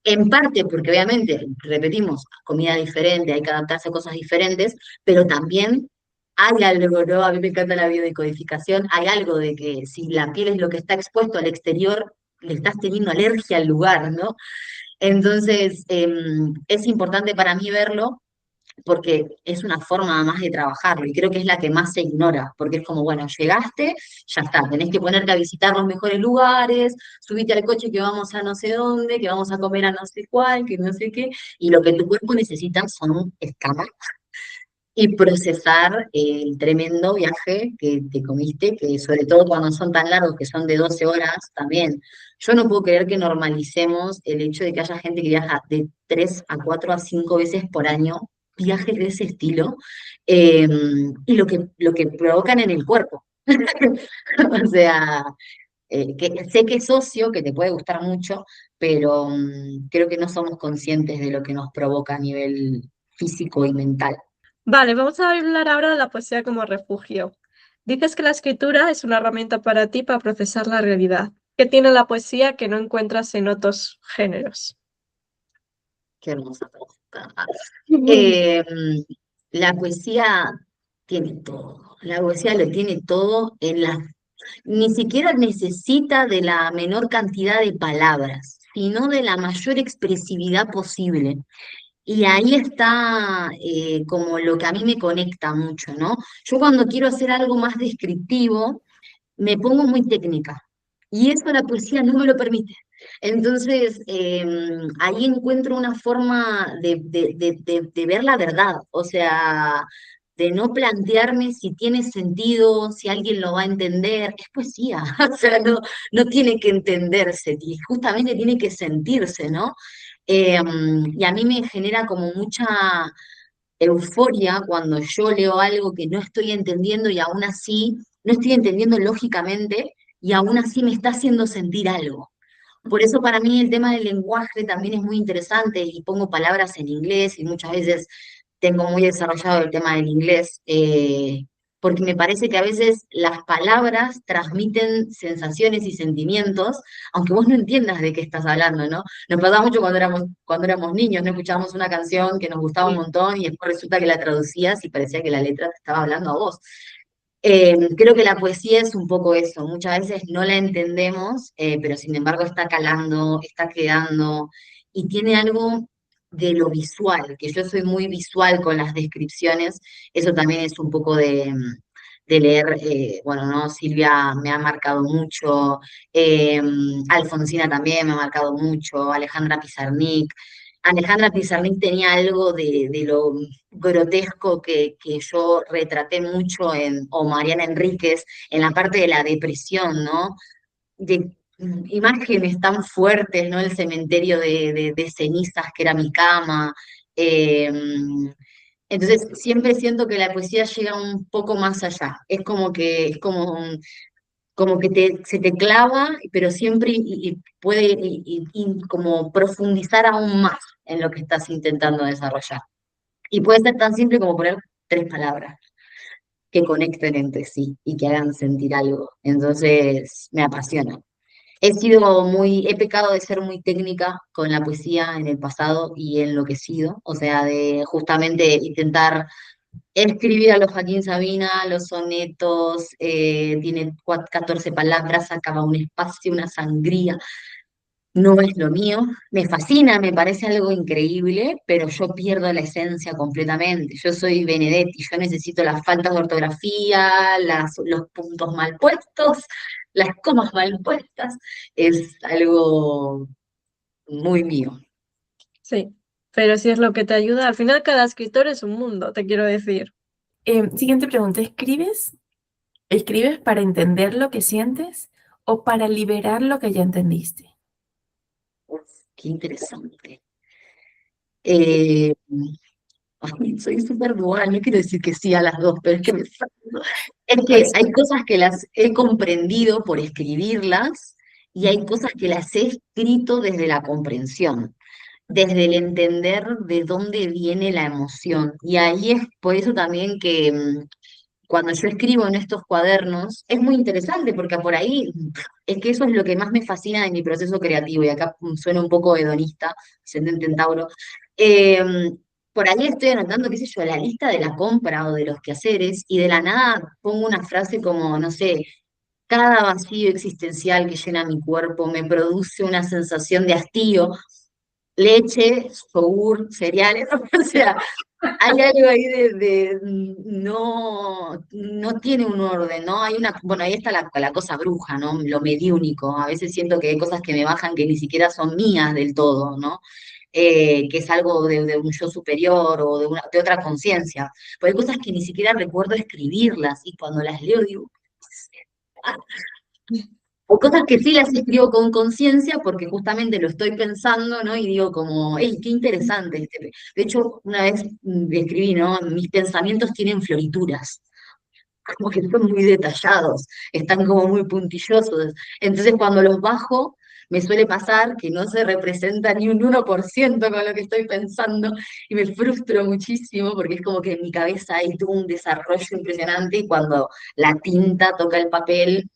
[SPEAKER 3] en parte porque obviamente, repetimos, comida diferente, hay que adaptarse a cosas diferentes, pero también hay algo, ¿no? A mí me encanta la biodecodificación, hay algo de que si la piel es lo que está expuesto al exterior, le estás teniendo alergia al lugar, ¿no? Entonces, es importante para mí verlo porque es una forma más de trabajarlo y creo que es la que más se ignora, porque es como, bueno, llegaste, ya está, tenés que ponerte a visitar los mejores lugares, subite al coche que vamos a no sé dónde, que vamos a comer a no sé cuál, que no sé qué, y lo que tu cuerpo necesita son escamas y procesar el tremendo viaje que te comiste, que sobre todo cuando son tan largos, que son de 12 horas, también. Yo no puedo creer que normalicemos el hecho de que haya gente que viaja de 3 a 4 a 5 veces por año, viajes de ese estilo, eh, y lo que provocan en el cuerpo. O sea, que sé que es socio, que te puede gustar mucho, pero creo que no somos conscientes de lo que nos provoca a nivel físico y mental.
[SPEAKER 2] Vale, vamos a hablar ahora de la poesía como refugio. Dices que la escritura es una herramienta para ti para procesar la realidad. ¿Qué tiene la poesía que no encuentras en otros géneros?
[SPEAKER 3] Qué hermosa pregunta. Eh, la poesía tiene todo. La poesía lo tiene todo ni siquiera necesita de la menor cantidad de palabras, sino de la mayor expresividad posible. Y ahí está como lo que a mí me conecta mucho, ¿no? Yo cuando quiero hacer algo más descriptivo, me pongo muy técnica. Y eso la poesía no me lo permite. Entonces, ahí encuentro una forma de ver la verdad, o sea, de no plantearme si tiene sentido, si alguien lo va a entender. Es poesía, o sea, no tiene que entenderse, justamente tiene que sentirse, ¿no? Y a mí me genera como mucha euforia cuando yo leo algo que no estoy entendiendo y aún así no estoy entendiendo lógicamente y aún así me está haciendo sentir algo. Por eso para mí el tema del lenguaje también es muy interesante y pongo palabras en inglés y muchas veces tengo muy desarrollado el tema del inglés, porque me parece que a veces las palabras transmiten sensaciones y sentimientos, aunque vos no entiendas de qué estás hablando, ¿no? Nos pasaba mucho cuando éramos niños, no escuchábamos una canción que nos gustaba un
[SPEAKER 2] Sí.
[SPEAKER 3] montón y después resulta que la traducías y parecía que la letra te estaba hablando a vos. Creo que la poesía es un poco eso, muchas veces no la entendemos, pero sin embargo está calando, está quedando y tiene algo de lo visual, que yo soy muy visual con las descripciones, eso también es un poco de leer, bueno, ¿no? Silvia me ha marcado mucho, eh, Alfonsina también me ha marcado mucho, Alejandra Pizarnik tenía algo de lo grotesco que yo retraté mucho o Mariana Enríquez, en la parte de la depresión, ¿no? De imágenes tan fuertes, ¿no? El cementerio de cenizas que era mi cama. eh, entonces, siempre siento que la poesía llega un poco más allá. Es como que se te clava, pero siempre y puede y como profundizar aún más en lo que estás intentando desarrollar. Y puede ser tan simple como poner tres palabras que conecten entre sí y que hagan sentir algo. Entonces, me apasiona. He pecado de ser muy técnica con la poesía en el pasado y he enloquecido, o sea, de justamente intentar escribir a los Joaquín Sabina, los sonetos, tiene 14 palabras, acaba un espacio, una sangría. No es lo mío, me fascina, me parece algo increíble, pero yo pierdo la esencia completamente. Yo soy Benedetti, yo necesito las faltas de ortografía, los puntos mal puestos, las comas mal puestas. Es algo muy mío.
[SPEAKER 2] Sí, pero si es lo que te ayuda, al final cada escritor es un mundo, te quiero decir.
[SPEAKER 1] Siguiente pregunta, ¿escribes para entender lo que sientes o para liberar lo que ya entendiste?
[SPEAKER 3] Uf, qué interesante. Eh, Ay, soy súper dual, no quiero decir que sí a las dos, pero es que es que
[SPEAKER 1] Pues,
[SPEAKER 3] hay cosas que las he comprendido por escribirlas y hay cosas que las he escrito desde la comprensión, desde el entender de dónde viene la emoción. Y ahí es por eso también que cuando yo escribo en estos cuadernos, es muy interesante porque por ahí es que eso es lo que más me fascina de mi proceso creativo, y acá suena un poco hedonista, ascendente en Tauro. Eh, por ahí estoy anotando, qué sé yo, la lista de la compra o de los quehaceres, y de la nada pongo una frase como, no sé, cada vacío existencial que llena mi cuerpo me produce una sensación de hastío, leche, yogur, cereales, o sea, hay algo ahí no tiene un orden, ¿no? Bueno, ahí está la cosa bruja, ¿no? Lo mediúnico. A veces siento que hay cosas que me bajan que ni siquiera son mías del todo, ¿no? Que es algo de un yo superior o de otra conciencia. Pero hay cosas que ni siquiera recuerdo escribirlas y cuando las leo digo, o cosas que sí las escribo con conciencia porque justamente lo estoy pensando, ¿no? Y digo como, hey, qué interesante. De hecho, una vez escribí, ¿no? Mis pensamientos tienen florituras, como que son muy detallados, están como muy puntillosos. Entonces, cuando los bajo, me suele pasar que no se representa ni un 1% con lo que estoy pensando y me frustro muchísimo porque es como que en mi cabeza hay todo un desarrollo impresionante y cuando la tinta toca el papel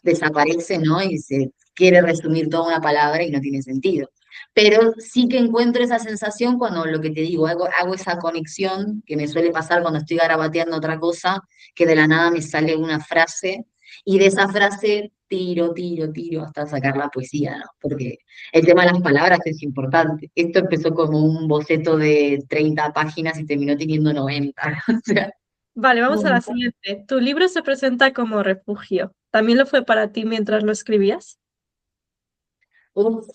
[SPEAKER 3] desaparece, ¿no? Y se quiere resumir toda una palabra y no tiene sentido. Pero sí que encuentro esa sensación cuando lo que te digo, hago esa conexión que me suele pasar cuando estoy garabateando otra cosa, que de la nada me sale una frase y de esa frase tiro hasta sacar la poesía, ¿no? Porque el tema de las palabras es importante. Esto empezó como un boceto de 30 páginas y terminó teniendo 90. O sea,
[SPEAKER 2] Vale, vamos a la
[SPEAKER 1] mm,
[SPEAKER 2] siguiente. Tu libro se presenta como refugio. ¿También lo fue para ti mientras lo escribías?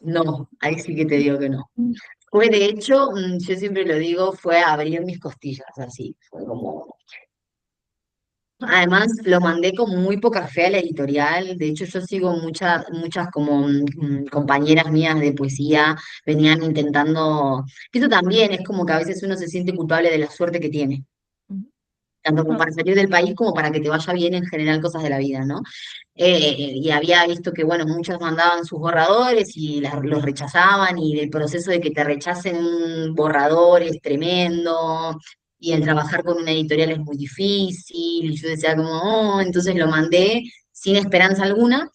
[SPEAKER 3] no, ahí sí que te digo que no. Fue de hecho, yo siempre lo digo, fue abrir mis costillas, así. Fue como. Además, lo mandé con muy poca fe a la editorial. De hecho, yo sigo muchas como compañeras mías de poesía, venían intentando. Que eso también es como que a veces uno se siente culpable de la suerte que tiene. tanto como para salir del país como para que te vaya bien en general cosas de la vida, ¿no? Y había visto que, bueno, muchos mandaban sus borradores y los rechazaban y el proceso de que te rechacen un borrador es tremendo y el trabajar con una editorial es muy difícil y yo decía como, oh, entonces lo mandé sin esperanza alguna,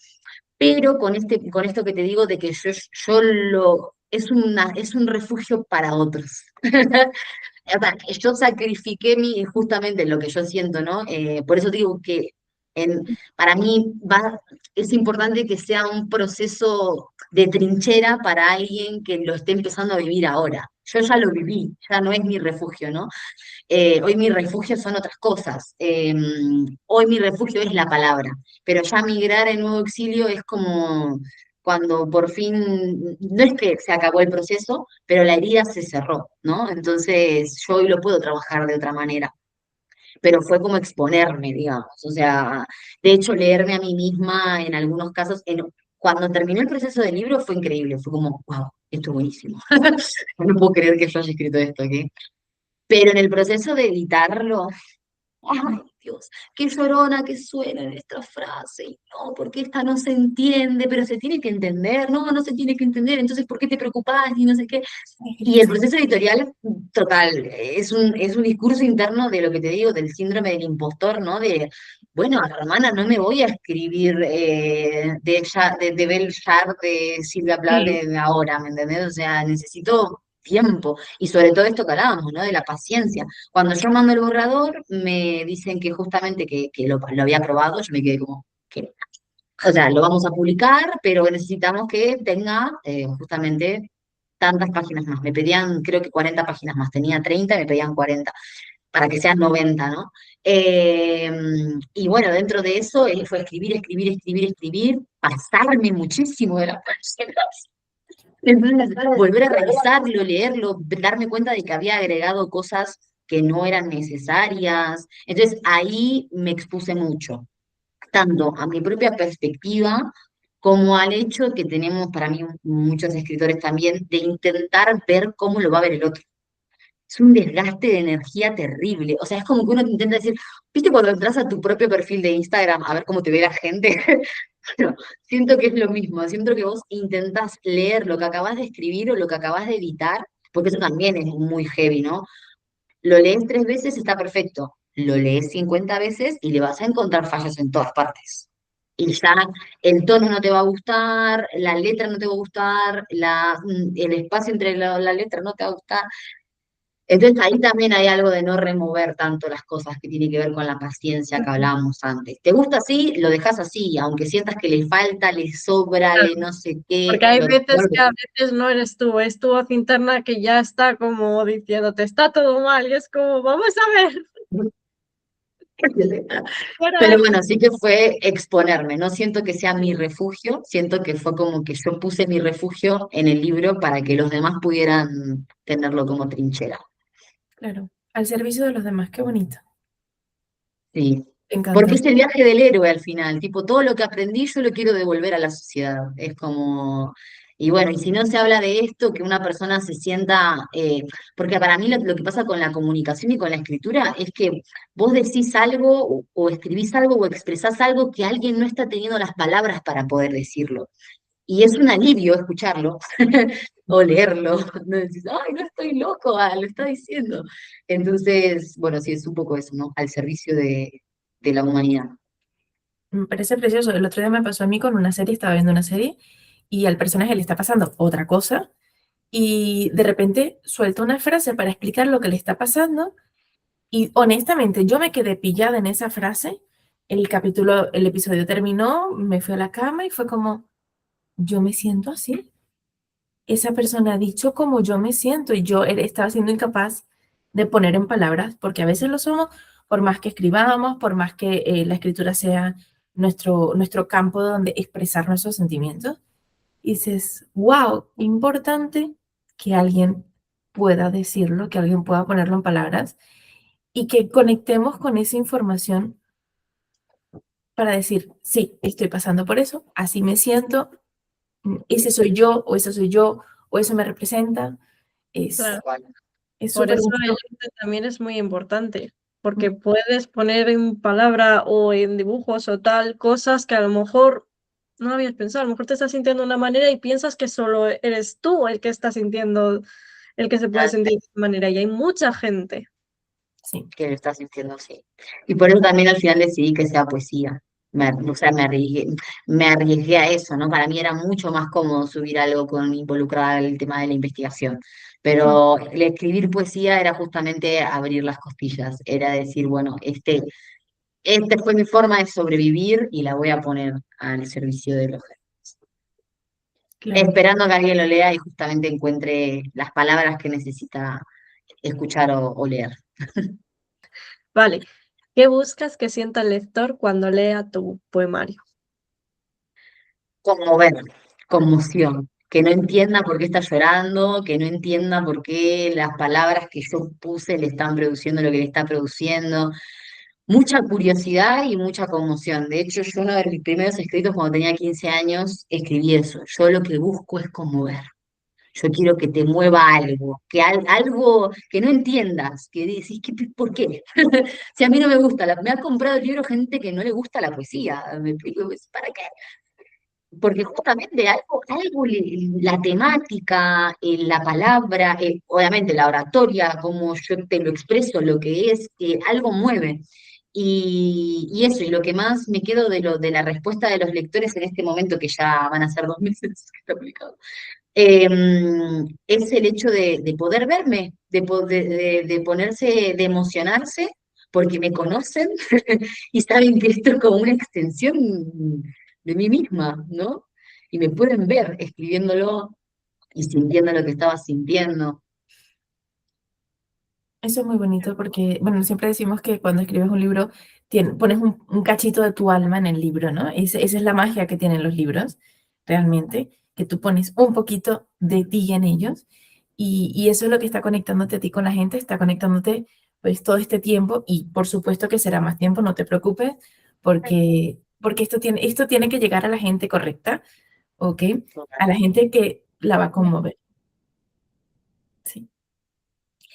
[SPEAKER 3] pero con esto que te digo de que es un refugio para otros. O sea, yo sacrifiqué justamente lo que yo siento, ¿no? Por eso digo que para mí es importante que sea un proceso de trinchera para alguien que lo esté empezando a vivir ahora. Yo ya lo viví, ya no es mi refugio, ¿no? Hoy mi refugio son otras cosas. Hoy mi refugio es la palabra, pero ya migrar en nuevo exilio es como cuando por fin, no es que se acabó el proceso, pero la herida se cerró, ¿no? Entonces yo hoy lo puedo trabajar de otra manera, pero fue como exponerme, digamos. O sea, de hecho, leerme a mí misma en algunos casos, cuando terminé el proceso del libro fue increíble, fue como, wow, esto es buenísimo. No puedo creer que yo haya escrito esto aquí. Pero en el proceso de editarlo, ay, Dios, qué llorona que suena en esta frase. Y no, porque esta no se entiende, pero se tiene que entender. No, no se tiene que entender. Entonces, ¿por qué te preocupás? Y no sé qué. Y el proceso editorial, total, es un discurso interno de lo que te digo, del síndrome del impostor, ¿no? De, bueno, hermana, no me voy a escribir de Bell Sharp, de Silvia Plath
[SPEAKER 2] Sí,
[SPEAKER 3] de ahora, ¿me entendés? O sea, necesito tiempo. Y sobre todo esto que hablábamos, ¿no? De la paciencia. Cuando yo mando el borrador, me dicen que justamente que lo había aprobado, yo me quedé como, ¿qué? O sea, lo vamos a publicar, pero necesitamos que tenga justamente tantas páginas más. Me pedían, creo que 40 páginas más. Tenía 30, me pedían 40, para que sean 90, ¿no? Eh, y bueno, dentro de eso fue escribir, escribir, escribir, escribir, pasarme muchísimo de las páginas. Entonces, volver a revisarlo, leerlo, darme cuenta de que había agregado cosas que no eran necesarias. Entonces, ahí me expuse mucho tanto a mi propia perspectiva como al hecho que tenemos para mí muchos escritores también de intentar ver cómo lo va a ver el otro. Es un desgaste de energía terrible. O sea, es como que uno te intenta decir, ¿viste cuando entras a tu propio perfil de Instagram a ver cómo te ve la gente? Bueno, siento que es lo mismo. Siento que vos intentás leer lo que acabas de escribir o lo que acabas de editar, porque eso también es muy heavy, ¿no? Lo lees 3 veces, está perfecto. Lo lees 50 veces y le vas a encontrar fallos en todas partes. Y ya el tono no te va a gustar, la letra no te va a gustar, el espacio entre la letra no te va a gustar. Entonces ahí también hay algo de no remover tanto las cosas que tiene que ver con la paciencia que hablábamos antes. ¿Te gusta así? Lo dejas así, aunque sientas que le falta, le sobra, le
[SPEAKER 2] claro.
[SPEAKER 3] no sé qué,
[SPEAKER 2] Porque hay
[SPEAKER 3] lo
[SPEAKER 2] veces que
[SPEAKER 3] vuelves.
[SPEAKER 2] a veces no eres tú, es tu voz interna que ya está como diciéndote, está todo mal, y es como, vamos a ver, fuera de
[SPEAKER 3] Pero
[SPEAKER 2] aquí.
[SPEAKER 3] bueno, sí que fue exponerme, no siento que sea mi refugio, siento que fue como que yo puse mi refugio en el libro para que los demás pudieran tenerlo como trinchera.
[SPEAKER 1] Claro, al servicio de los demás, qué bonito.
[SPEAKER 3] Sí.
[SPEAKER 1] Me
[SPEAKER 3] Porque
[SPEAKER 1] encanta.
[SPEAKER 3] es el viaje del héroe al final, tipo, todo lo que aprendí yo lo quiero devolver a la sociedad. Es como, y bueno, y si no se habla de esto, que una persona se sienta, porque para mí lo que pasa con la comunicación y con la escritura es que vos decís algo o escribís algo o expresás algo que alguien no está teniendo las palabras para poder decirlo. Y es un alivio escucharlo o leerlo. No decís, ay, no estoy loco, lo está diciendo. Entonces, bueno, sí, es un poco eso, ¿no? Al servicio de la humanidad.
[SPEAKER 1] Me parece precioso. El otro día me pasó a mí con una serie, estaba viendo una serie y al personaje le está pasando otra cosa y de repente suelta una frase para explicar lo que le está pasando y honestamente yo me quedé pillada en esa frase. El episodio terminó, me fui a la cama y fue como, yo me siento así. Esa persona ha dicho como yo me siento y yo estaba siendo incapaz de poner en palabras, porque a veces lo somos, por más que escribamos, por más que la escritura sea nuestro campo donde expresar nuestros sentimientos. Y dices, wow, importante que alguien pueda decirlo, que alguien pueda ponerlo en palabras y que conectemos con esa información para decir, sí, estoy pasando por eso, así me siento, ese soy yo o ese soy yo o eso me representa. Es
[SPEAKER 2] Claro,
[SPEAKER 1] es
[SPEAKER 2] por
[SPEAKER 1] súper
[SPEAKER 2] eso el
[SPEAKER 1] bonito.
[SPEAKER 2] arte también es muy importante. porque puedes poner en palabra o en dibujos o tal cosas que a lo mejor no habías pensado. A lo mejor te estás sintiendo de una manera y piensas que solo eres tú el que está sintiendo, el que se puede sentir de esa manera, y hay mucha gente.
[SPEAKER 1] Sí,
[SPEAKER 3] que lo estás sintiendo así. Y por eso también al final decidí que sea poesía. O sea, me arriesgué a eso, ¿no? Para mí era mucho más cómodo subir algo con involucrar el tema de la investigación. Pero el escribir poesía era justamente abrir las costillas, era decir, bueno, este fue mi forma de sobrevivir y la voy a poner al servicio de los demás.
[SPEAKER 1] claro.
[SPEAKER 3] Esperando que alguien lo lea y justamente encuentre las palabras que necesita escuchar o leer.
[SPEAKER 2] Vale. ¿Qué buscas que sienta el lector cuando lea tu poemario?
[SPEAKER 3] Conmover, conmoción, que no entienda por qué está llorando, que no entienda por qué las palabras que yo puse le están produciendo lo que le está produciendo. Mucha curiosidad y mucha conmoción. De hecho, yo uno de mis primeros escritos cuando tenía 15 años escribí eso. Yo lo que busco es conmover. Yo quiero que te mueva algo, algo que no entiendas, que decís, ¿por qué? Si a mí no me gusta, me ha comprado el libro gente que no le gusta la poesía. Me explico, ¿para qué? Porque justamente la temática, la palabra, obviamente la oratoria, cómo yo te lo expreso, lo que es, algo mueve. Y eso, y lo que más me quedo de la respuesta de los lectores en este momento, que ya van a ser 2 meses que está publicado, es el hecho de poder verme, de ponerse, de emocionarse, porque me conocen y saben que esto es como una extensión de mí misma, ¿no? Y me pueden ver escribiéndolo y sintiendo lo que estaba sintiendo.
[SPEAKER 1] Eso es muy bonito porque, bueno, siempre decimos que cuando escribes un libro pones un cachito de tu alma en el libro, ¿no? Esa es la magia que tienen los libros, realmente, que tú pones un poquito de ti en ellos y eso es lo que está conectándote a ti con la gente, está conectándote pues todo este tiempo y por supuesto que será más tiempo, no te preocupes, porque esto tiene que llegar a la gente correcta, ¿ok? A la gente que la va a conmover, sí.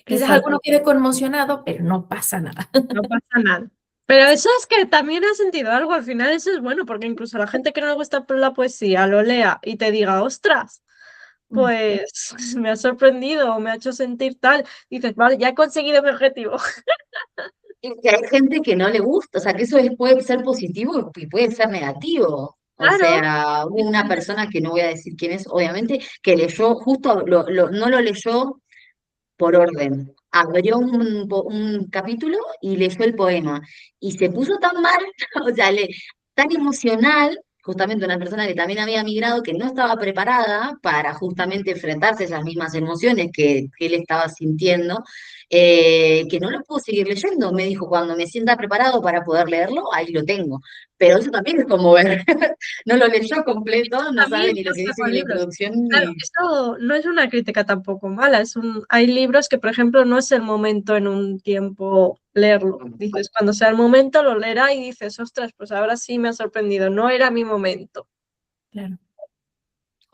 [SPEAKER 1] Quizás
[SPEAKER 2] Exacto,
[SPEAKER 1] alguno quede conmocionado, pero no pasa nada.
[SPEAKER 2] no pasa nada. Pero eso es que también ha sentido algo, al final eso es bueno, porque incluso a la gente que no le gusta la poesía lo lea y te diga, ostras, pues me ha sorprendido o me ha hecho sentir tal, dices, vale, ya he conseguido mi objetivo.
[SPEAKER 3] Y que hay gente que no le gusta, o sea, que eso puede ser positivo y puede ser negativo. O
[SPEAKER 2] Claro,
[SPEAKER 3] sea, hubo una persona que no voy a decir quién es, obviamente, que leyó, justo no lo leyó por orden. Abrió un capítulo y leyó el poema. Y se puso tan mal, o sea, tan emocional, justamente una persona que también había migrado, que no estaba preparada para justamente enfrentarse a esas mismas emociones que él estaba sintiendo, que no lo pudo seguir leyendo. Me dijo, cuando me sienta preparado para poder leerlo, ahí lo tengo. Pero eso también es como ver, no lo leyó completo, no sabe
[SPEAKER 2] también
[SPEAKER 3] ni lo que
[SPEAKER 2] pasa
[SPEAKER 3] dice
[SPEAKER 2] con
[SPEAKER 3] ni la
[SPEAKER 2] libros.
[SPEAKER 3] introducción,
[SPEAKER 2] Claro,
[SPEAKER 3] ni...
[SPEAKER 2] esto no es una crítica tampoco mala, hay libros que, por ejemplo, no es el momento en un tiempo leerlo. Dices, cuando sea el momento lo leerá y dices, ostras, pues ahora sí me ha sorprendido, no era mi momento.
[SPEAKER 1] Claro,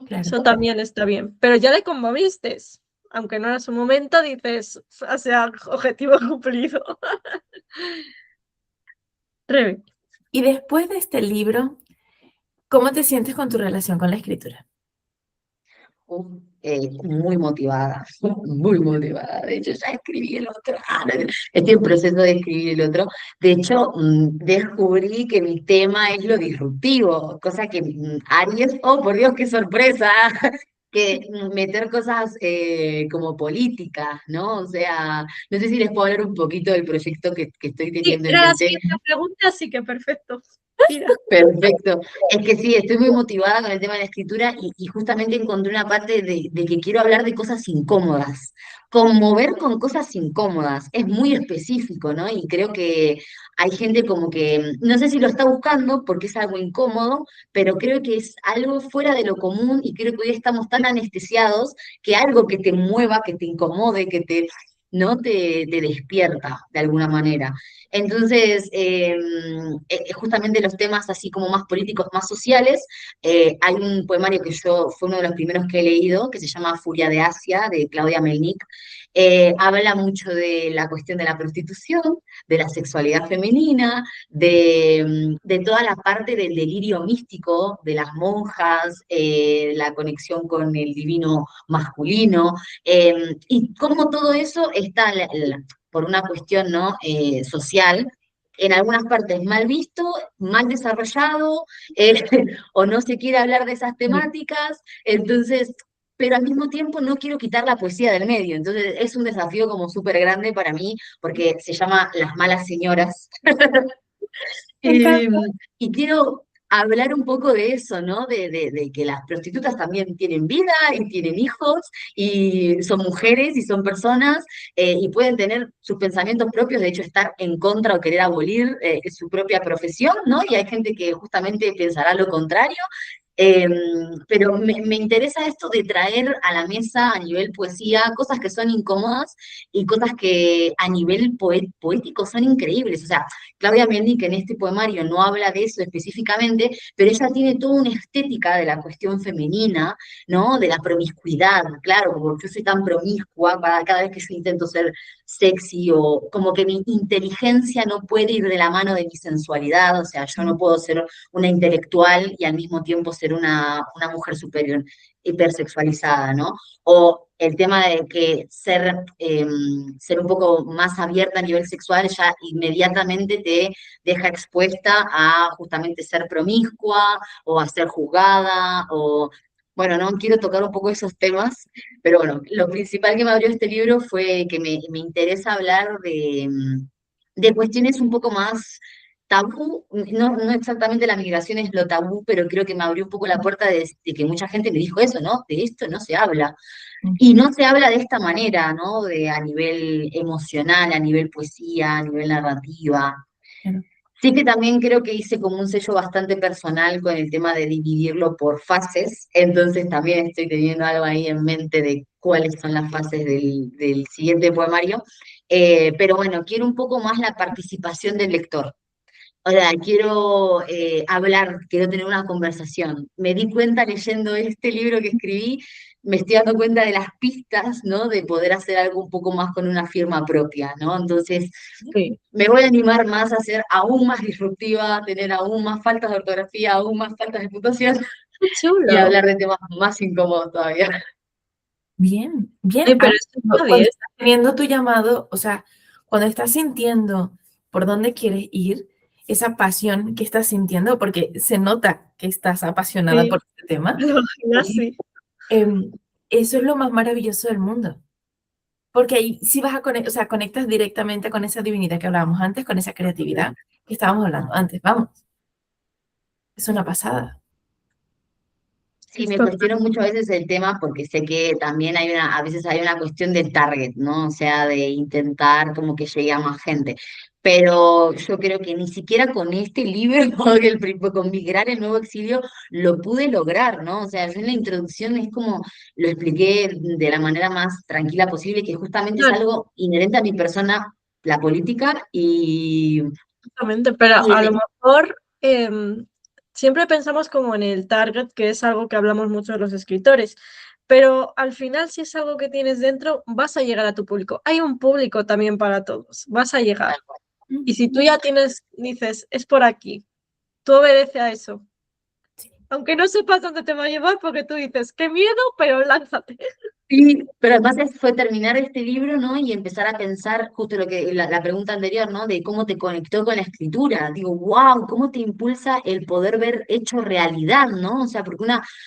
[SPEAKER 1] claro.
[SPEAKER 2] Eso también está bien, pero ya le conmoviste, aunque no era su momento, dices, o sea, objetivo cumplido. Rebe.
[SPEAKER 1] Y después de este libro, ¿cómo te sientes con tu relación con la escritura?
[SPEAKER 3] Muy motivada, muy motivada. De hecho, ya escribí el otro. Estoy en proceso de escribir el otro. De hecho, descubrí que mi tema es lo disruptivo, cosa que Aries, oh por Dios, qué sorpresa, que meter cosas como políticas, ¿no? O sea, no sé si les puedo hablar un poquito del proyecto que estoy
[SPEAKER 2] Sí,
[SPEAKER 3] teniendo en
[SPEAKER 2] era la
[SPEAKER 3] mente.
[SPEAKER 2] siguiente pregunta, así que perfecto. Mira.
[SPEAKER 3] Perfecto. Es que sí, estoy muy motivada con el tema de la escritura y justamente encontré una parte de que quiero hablar de cosas incómodas. Conmover con cosas incómodas. Es muy específico, ¿no? Y creo que hay gente como que, no sé si lo está buscando porque es algo incómodo, pero creo que es algo fuera de lo común y creo que hoy estamos tan anestesiados que algo que te mueva, que te incomode, ¿no? Te despierta de alguna manera. Entonces, justamente los temas así como más políticos, más sociales, hay un poemario que fue uno de los primeros que he leído, que se llama Furia de Asia, de Claudia Melnik. Habla mucho de la cuestión de la prostitución, de la sexualidad femenina, de toda la parte del delirio místico de las monjas, la conexión con el divino masculino, y cómo todo eso está por una cuestión, ¿no? Social, en algunas partes mal visto, mal desarrollado, o no se quiere hablar de esas temáticas, entonces, pero al mismo tiempo no quiero quitar la poesía del medio, entonces es un desafío como súper grande para mí, porque se llama Las malas señoras,
[SPEAKER 2] Me
[SPEAKER 3] y,
[SPEAKER 2] encanta.
[SPEAKER 3] y quiero hablar un poco de eso, ¿no? De que las prostitutas también tienen vida y tienen hijos y son mujeres y son personas, y pueden tener sus pensamientos propios, de hecho estar en contra o querer abolir su propia profesión, ¿no? Y hay gente que justamente pensará lo contrario. Eh, pero me interesa esto de traer a la mesa a nivel poesía cosas que son incómodas y cosas que a nivel poético son increíbles. O sea, Claudia Melnik en este poemario no habla de eso específicamente, pero ella tiene toda una estética de la cuestión femenina, ¿no? De la promiscuidad, claro, como yo soy tan promiscua cada vez que yo intento ser sexy, o como que mi inteligencia no puede ir de la mano de mi sensualidad, o sea, yo no puedo ser una intelectual y al mismo tiempo ser una mujer superior, hipersexualizada, ¿no? O el tema de que ser un poco más abierta a nivel sexual ya inmediatamente te deja expuesta a justamente ser promiscua o a ser juzgada, o bueno, no quiero tocar un poco esos temas, pero bueno, lo principal que me abrió este libro fue que me interesa hablar de cuestiones un poco más tabú, no exactamente la migración es lo tabú, pero creo que me abrió un poco la puerta de que mucha gente me dijo eso, ¿no? De esto no se habla. Y no se habla de esta manera, ¿no? De a nivel emocional, a nivel poesía, a nivel narrativa. Sí que también creo que hice como un sello bastante personal con el tema de dividirlo por fases, entonces también estoy teniendo algo ahí en mente de cuáles son las fases del siguiente poemario. Pero bueno, quiero un poco más la participación del lector. O sea, quiero hablar, quiero tener una conversación. Me di cuenta leyendo este libro que escribí, me estoy dando cuenta de las pistas, ¿no? De poder hacer algo un poco más con una firma propia, ¿no? Entonces,
[SPEAKER 2] Sí.
[SPEAKER 3] me voy a animar más a ser aún más disruptiva, a tener aún más faltas de ortografía, aún más faltas de puntuación
[SPEAKER 2] Qué
[SPEAKER 3] y
[SPEAKER 2] chulo.
[SPEAKER 3] hablar de temas más incómodos todavía.
[SPEAKER 1] Bien, bien.
[SPEAKER 2] Ay, pero
[SPEAKER 1] Ahora,
[SPEAKER 2] eso está
[SPEAKER 1] cuando
[SPEAKER 2] bien.
[SPEAKER 1] estás teniendo tu llamado, o sea, cuando estás sintiendo por dónde quieres ir, esa pasión que estás sintiendo, porque se nota que estás apasionada
[SPEAKER 2] Sí,
[SPEAKER 1] por este tema,
[SPEAKER 2] me lo imagino así.
[SPEAKER 1] em, eso es lo más maravilloso del mundo. Porque ahí sí vas a conectar, o sea, conectas directamente con esa divinidad que hablábamos antes, con esa creatividad que estábamos hablando antes. Vamos, es una pasada.
[SPEAKER 3] Sí, me
[SPEAKER 2] Esto,
[SPEAKER 3] cuestiono mucho a veces el tema porque sé que también a veces hay una cuestión del target, ¿no? O sea, de intentar como que llegue a más gente. Pero yo creo que ni siquiera con este libro, con Migrar el Nuevo Exilio, lo pude lograr, ¿no? O sea, yo en la introducción es como lo expliqué de la manera más tranquila posible, que justamente es
[SPEAKER 2] claro,
[SPEAKER 3] algo inherente a mi persona, la política,
[SPEAKER 2] exactamente, pero
[SPEAKER 3] y
[SPEAKER 2] a lo
[SPEAKER 3] el-
[SPEAKER 2] mejor siempre pensamos como en el target, que es algo que hablamos mucho de los escritores, pero al final si es algo que tienes dentro, vas a llegar a tu público. Hay un público también para todos, vas a llegar. Y si tú ya tienes, dices, es por aquí, tú obedece a eso. Aunque no sepas dónde te va a llevar, porque tú dices, qué miedo, pero lánzate.
[SPEAKER 3] Sí, pero además fue terminar este libro, ¿no? Y empezar a pensar justo lo que la pregunta anterior, ¿no? De cómo te conectó con la escritura. Digo, wow, cómo te impulsa el poder ver hecho realidad, ¿no? O sea, porque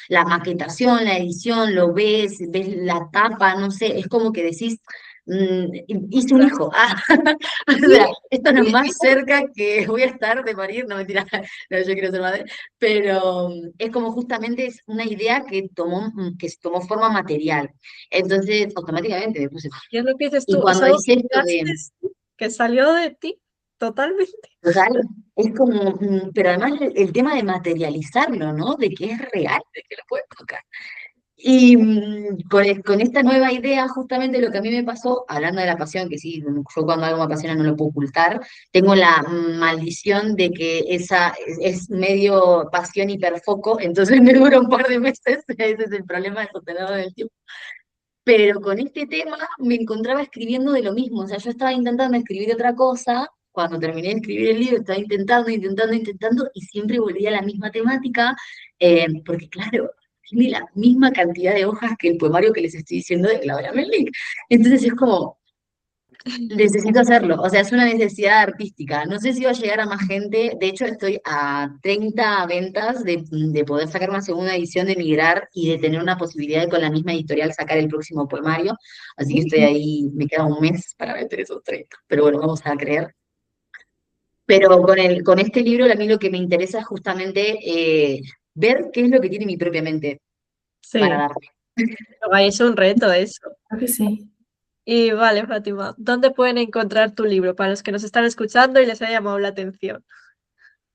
[SPEAKER 3] la maquetación, la edición, lo ves la tapa, no sé, es como que decís, hice un hijo. Ah, o
[SPEAKER 2] Sí,
[SPEAKER 3] sea, esto no es
[SPEAKER 2] sí,
[SPEAKER 3] más cerca que voy a estar de morir, no mentira, no, yo quiero ser madre, pero es como justamente es una idea que tomó forma material. Entonces, automáticamente me puse.
[SPEAKER 2] y es lo que dices
[SPEAKER 3] Y
[SPEAKER 2] tú, es
[SPEAKER 3] cuando
[SPEAKER 2] algo
[SPEAKER 3] hice
[SPEAKER 2] que
[SPEAKER 3] esto
[SPEAKER 2] creaste, que salió de ti totalmente.
[SPEAKER 3] total, es como, pero además el tema de materializarlo, ¿no? De que es real, de que lo puedes tocar. Y con esta nueva idea, justamente lo que a mí me pasó, hablando de la pasión, que sí, yo cuando algo me apasiona no lo puedo ocultar, tengo la maldición de que esa es medio pasión hiperfoco, entonces me dura un par de meses, ese es el problema de sostenerlo en el tiempo. Pero con este tema me encontraba escribiendo de lo mismo, o sea, yo estaba intentando escribir otra cosa, cuando terminé de escribir el libro estaba intentando, y siempre volvía a la misma temática, porque claro, tiene la misma cantidad de hojas que el poemario que les estoy diciendo de Claudia Melnick. Entonces es como, necesito hacerlo, o sea, es una necesidad artística. No sé si va a llegar a más gente, de hecho estoy a 30 ventas de poder sacar una segunda edición de Migrar y de tener una posibilidad de con la misma editorial sacar el próximo poemario, así que estoy ahí, me queda un mes para meter esos 30, pero bueno, vamos a creer. Pero con este libro a mí lo que me interesa es justamente ver qué es lo que tiene mi propia mente para
[SPEAKER 2] Sí,
[SPEAKER 3] darme.
[SPEAKER 2] es un reto eso.
[SPEAKER 1] Creo que sí.
[SPEAKER 2] Y vale, Fátima, ¿dónde pueden encontrar tu libro para los que nos están escuchando y les haya llamado la atención?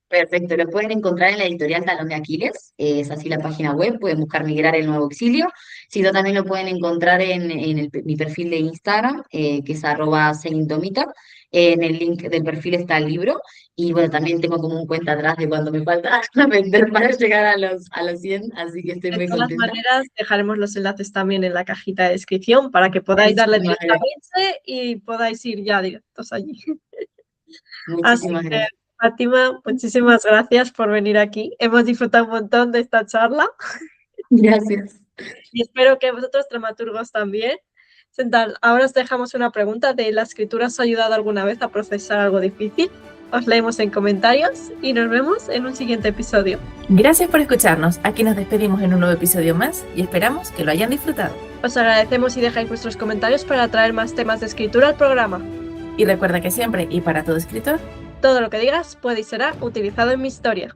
[SPEAKER 3] Perfecto, lo pueden encontrar en la editorial Talón de Aquiles, es así la página web, pueden buscar Migrar el Nuevo Exilio, si no también lo pueden encontrar en mi perfil de Instagram, que es @saintomita, en el link del perfil está el libro, y bueno, también tengo como un cuenta atrás de cuánto me falta vender para llegar a los 100, así que estoy
[SPEAKER 2] De
[SPEAKER 3] muy
[SPEAKER 2] todas
[SPEAKER 3] contenta.
[SPEAKER 2] maneras, dejaremos los enlaces también en la cajita de descripción para que podáis darle
[SPEAKER 3] Muchísimas gracias.
[SPEAKER 2] directamente y podáis ir ya directos allí. Así
[SPEAKER 3] Muchísimas
[SPEAKER 2] que,
[SPEAKER 3] gracias.
[SPEAKER 2] Fátima, muchísimas gracias por venir aquí. Hemos disfrutado un montón de esta charla
[SPEAKER 3] Gracias.
[SPEAKER 2] y espero que vosotros, dramaturgos, también. Sental, ahora os dejamos una pregunta de ¿la escritura os ha ayudado alguna vez a procesar algo difícil? Os leemos en comentarios y nos vemos en un siguiente episodio.
[SPEAKER 1] Gracias por escucharnos. Aquí nos despedimos en un nuevo episodio más y esperamos que lo hayan disfrutado.
[SPEAKER 2] Os agradecemos y dejáis vuestros comentarios para traer más temas de escritura al programa.
[SPEAKER 1] Y recuerda que siempre y para todo escritor,
[SPEAKER 2] Todo lo que digas puede y será utilizado en mi historia.